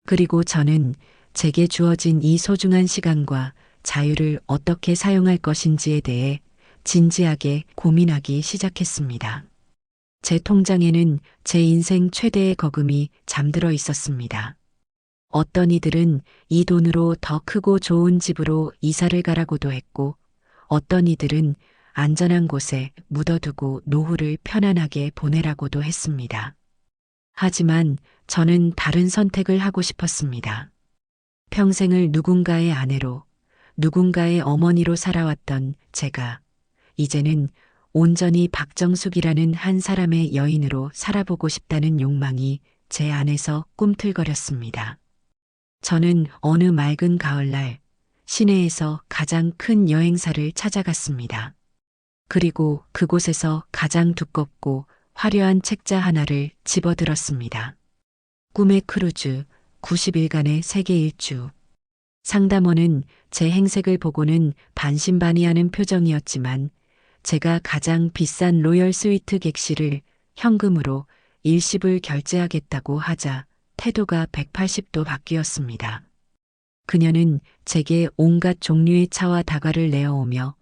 그리고 저는 제게 주어진 이 소중한 시간과 자유를 어떻게 사용할 것인지에 대해 진지하게 고민하기 시작했습니다. 제 통장에는 제 인생 최대의 거금이 잠들어 있었습니다. 어떤 이들은 이 돈으로 더 크고 좋은 집으로 이사를 가라고도 했고, 어떤 이들은 안전한 곳에 묻어두고 노후를 편안하게 보내라고도 했습니다. 하지만 저는 다른 선택을 하고 싶었습니다. 평생을 누군가의 아내로, 누군가의 어머니로 살아왔던 제가 이제는 온전히 박정숙이라는 한 사람의 여인으로 살아보고 싶다는 욕망이 제 안에서 꿈틀거렸습니다. 저는 어느 맑은 가을날 시내에서 가장 큰 여행사를 찾아갔습니다. 그리고 그곳에서 가장 두껍고 화려한 책자 하나를 집어들었습니다. 꿈의 크루즈 90일간의 세계 일주. 상담원은 제 행색을 보고는 반신반의하는 표정이었지만 제가 가장 비싼 로열 스위트 객실을 현금으로 일시불 결제하겠다고 하자 태도가 180도 바뀌었습니다. 그녀는 제게 온갖 종류의 차와 다과를 내어오며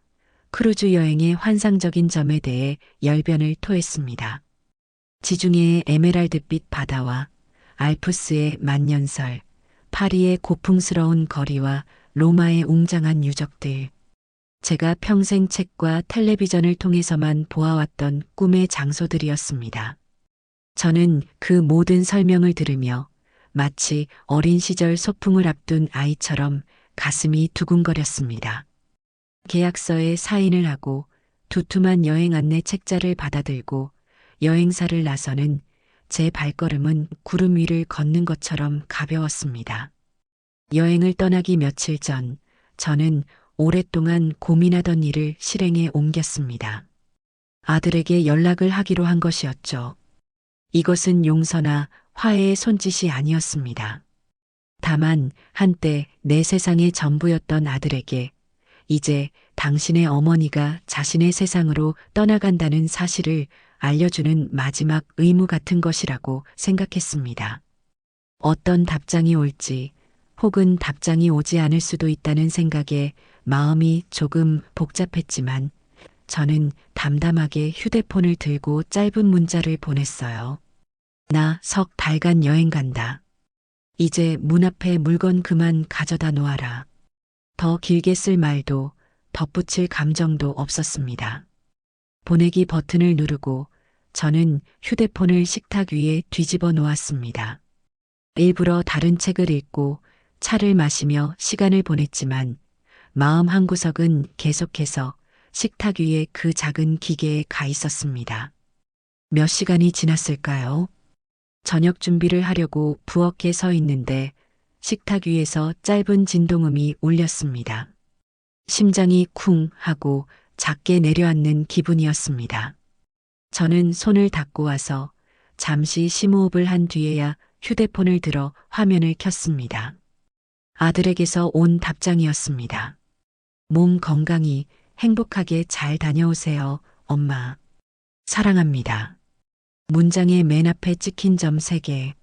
크루즈 여행의 환상적인 점에 대해 열변을 토했습니다. 지중해의 에메랄드빛 바다와 알프스의 만년설, 파리의 고풍스러운 거리와 로마의 웅장한 유적들. 제가 평생 책과 텔레비전을 통해서만 보아왔던 꿈의 장소들이었습니다. 저는 그 모든 설명을 들으며 마치 어린 시절 소풍을 앞둔 아이처럼 가슴이 두근거렸습니다. 계약서에 사인을 하고 두툼한 여행 안내 책자를 받아들고 여행사를 나서는 제 발걸음은 구름 위를 걷는 것처럼 가벼웠습니다. 여행을 떠나기 며칠 전 저는 오랫동안 고민하던 일을 실행에 옮겼습니다. 아들에게 연락을 하기로 한 것이었죠. 이것은 용서나 화해의 손짓이 아니었습니다. 다만 한때 내 세상의 전부였던 아들에게 이제 당신의 어머니가 자신의 세상으로 떠나간다는 사실을 알려주는 마지막 의무 같은 것이라고 생각했습니다. 어떤 답장이 올지 혹은 답장이 오지 않을 수도 있다는 생각에 마음이 조금 복잡했지만 저는 담담하게 휴대폰을 들고 짧은 문자를 보냈어요. 나 석 달간 여행 간다. 이제 문 앞에 물건 그만 가져다 놓아라. 더 길게 쓸 말도 덧붙일 감정도 없었습니다. 보내기 버튼을 누르고 저는 휴대폰을 식탁 위에 뒤집어 놓았습니다. 일부러 다른 책을 읽고 차를 마시며 시간을 보냈지만 마음 한구석은 계속해서 식탁 위에 그 작은 기계에 가 있었습니다. 몇 시간이 지났을까요? 저녁 준비를 하려고 부엌에 서 있는데 식탁 위에서 짧은 진동음이 울렸습니다. 심장이 쿵 하고 작게 내려앉는 기분이었습니다. 저는 손을 닦고 와서 잠시 심호흡을 한 뒤에야 휴대폰을 들어 화면을 켰습니다. 아들에게서 온 답장이었습니다. 몸 건강히 행복하게 잘 다녀오세요, 엄마. 사랑합니다. 문장의 맨 앞에 찍힌 점 3개.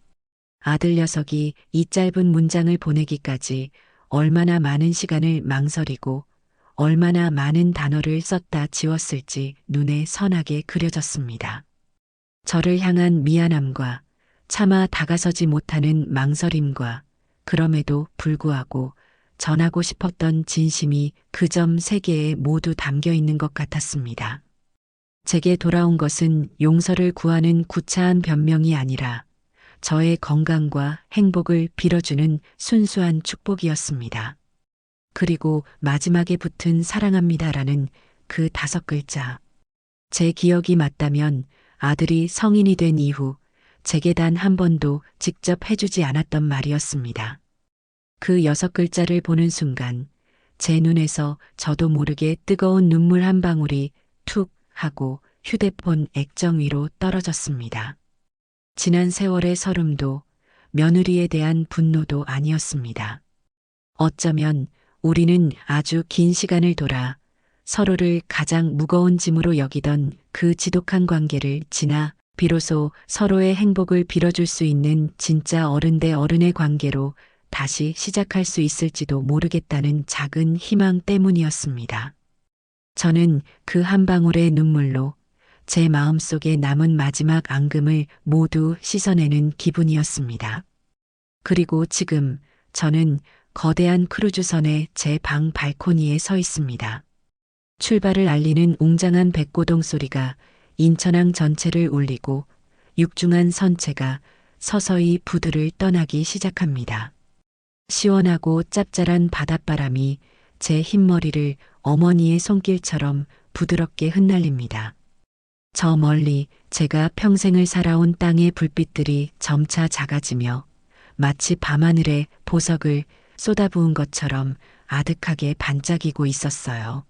아들 녀석이 이 짧은 문장을 보내기까지 얼마나 많은 시간을 망설이고 얼마나 많은 단어를 썼다 지웠을지 눈에 선하게 그려졌습니다. 저를 향한 미안함과 차마 다가서지 못하는 망설임과 그럼에도 불구하고 전하고 싶었던 진심이 그 점 3개에 모두 담겨 있는 것 같았습니다. 제게 돌아온 것은 용서를 구하는 구차한 변명이 아니라 저의 건강과 행복을 빌어주는 순수한 축복이었습니다. 그리고 마지막에 붙은 사랑합니다라는 그 5글자. 제 기억이 맞다면 아들이 성인이 된 이후 제게 단 한 번도 직접 해주지 않았던 말이었습니다. 그 6글자를 보는 순간 제 눈에서 저도 모르게 뜨거운 눈물 한 방울이 툭 하고 휴대폰 액정 위로 떨어졌습니다. 지난 세월의 서름도 며느리에 대한 분노도 아니었습니다. 어쩌면 우리는 아주 긴 시간을 돌아 서로를 가장 무거운 짐으로 여기던 그 지독한 관계를 지나 비로소 서로의 행복을 빌어줄 수 있는 진짜 어른 대 어른의 관계로 다시 시작할 수 있을지도 모르겠다는 작은 희망 때문이었습니다. 저는 그 한 방울의 눈물로 제 마음속에 남은 마지막 앙금을 모두 씻어내는 기분이었습니다. 그리고 지금 저는 거대한 크루즈선의 제 방 발코니에 서 있습니다. 출발을 알리는 웅장한 백고동 소리가 인천항 전체를 울리고 육중한 선체가 서서히 부두를 떠나기 시작합니다. 시원하고 짭짤한 바닷바람이 제 흰머리를 어머니의 손길처럼 부드럽게 흩날립니다. 저 멀리 제가 평생을 살아온 땅의 불빛들이 점차 작아지며 마치 밤하늘에 보석을 쏟아부은 것처럼 아득하게 반짝이고 있었어요.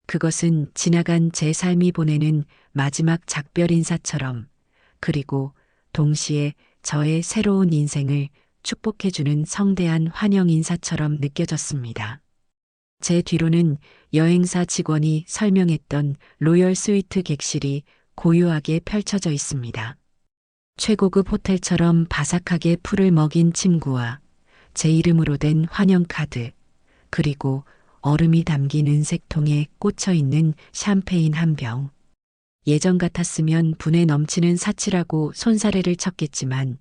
그것은 지나간 제 삶이 보내는 마지막 작별 인사처럼, 그리고 동시에 저의 새로운 인생을 축복해주는 성대한 환영 인사처럼 느껴졌습니다. 제 뒤로는 여행사 직원이 설명했던 로열 스위트 객실이 고요하게 펼쳐져 있습니다. 최고급 호텔처럼 바삭하게 풀을 먹인 침구와 제 이름으로 된 환영 카드, 그리고 얼음이 담긴 은색 통에 꽂혀 있는 샴페인 한 병. 예전 같았으면 분에 넘치는 사치라고 손사래를 쳤겠지만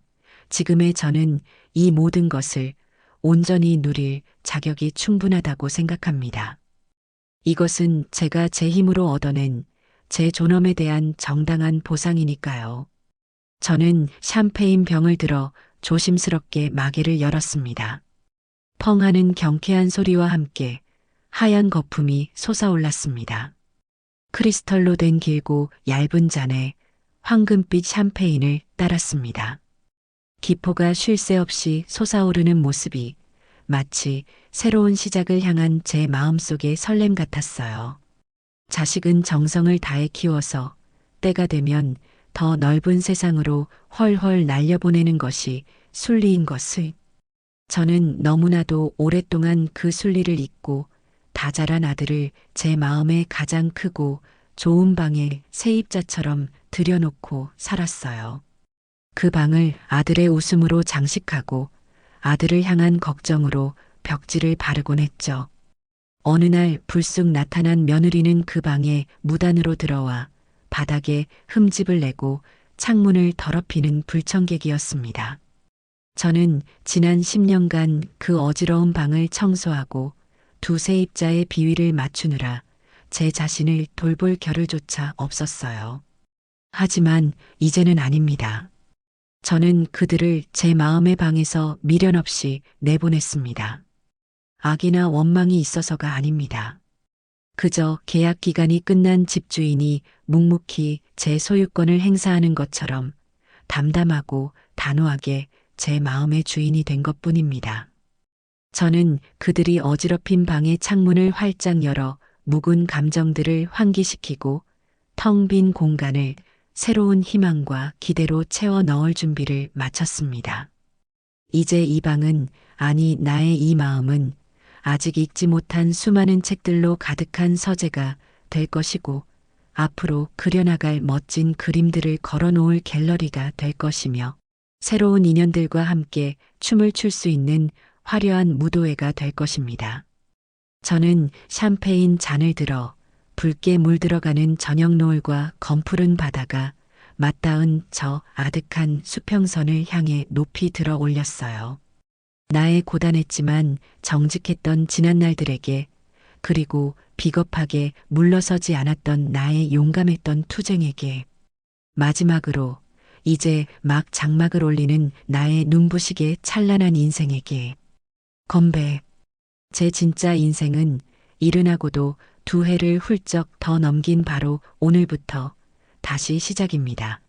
지금의 저는 이 모든 것을 온전히 누릴 자격이 충분하다고 생각합니다. 이것은 제가 제 힘으로 얻어낸 제 존엄에 대한 정당한 보상이니까요. 저는 샴페인 병을 들어 조심스럽게 마개를 열었습니다. 펑 하는 경쾌한 소리와 함께 하얀 거품이 솟아올랐습니다. 크리스털로 된 길고 얇은 잔에 황금빛 샴페인을 따랐습니다. 기포가 쉴 새 없이 솟아오르는 모습이 마치 새로운 시작을 향한 제 마음속의 설렘 같았어요. 자식은 정성을 다해 키워서 때가 되면 더 넓은 세상으로 훨훨 날려보내는 것이 순리인 것을 저는 너무나도 오랫동안 그 순리를 잊고 다 자란 아들을 제 마음의 가장 크고 좋은 방에 세입자처럼 들여놓고 살았어요. 그 방을 아들의 웃음으로 장식하고 아들을 향한 걱정으로 벽지를 바르곤 했죠. 어느 날 불쑥 나타난 며느리는 그 방에 무단으로 들어와 바닥에 흠집을 내고 창문을 더럽히는 불청객이었습니다. 저는 지난 10년간 그 어지러운 방을 청소하고 두 세입자의 비위를 맞추느라 제 자신을 돌볼 겨를조차 없었어요. 하지만 이제는 아닙니다. 저는 그들을 제 마음의 방에서 미련 없이 내보냈습니다. 악이나 원망이 있어서가 아닙니다. 그저 계약 기간이 끝난 집주인이 묵묵히 제 소유권을 행사하는 것처럼 담담하고 단호하게 제 마음의 주인이 된 것뿐입니다. 저는 그들이 어지럽힌 방의 창문을 활짝 열어 묵은 감정들을 환기시키고 텅 빈 공간을 새로운 희망과 기대로 채워 넣을 준비를 마쳤습니다. 이제 이 방은, 아니 나의 이 마음은 아직 읽지 못한 수많은 책들로 가득한 서재가 될 것이고 앞으로 그려나갈 멋진 그림들을 걸어놓을 갤러리가 될 것이며 새로운 인연들과 함께 춤을 출 수 있는 화려한 무도회가 될 것입니다. 저는 샴페인 잔을 들어 붉게 물들어가는 저녁 노을과 검푸른 바다가 맞닿은 저 아득한 수평선을 향해 높이 들어 올렸어요. 나의 고단했지만 정직했던 지난 날들에게, 그리고 비겁하게 물러서지 않았던 나의 용감했던 투쟁에게, 마지막으로 이제 막 장막을 올리는 나의 눈부시게 찬란한 인생에게 건배. 제 진짜 인생은 이른하고도 2해를 훌쩍 더 넘긴 바로 오늘부터 다시 시작입니다.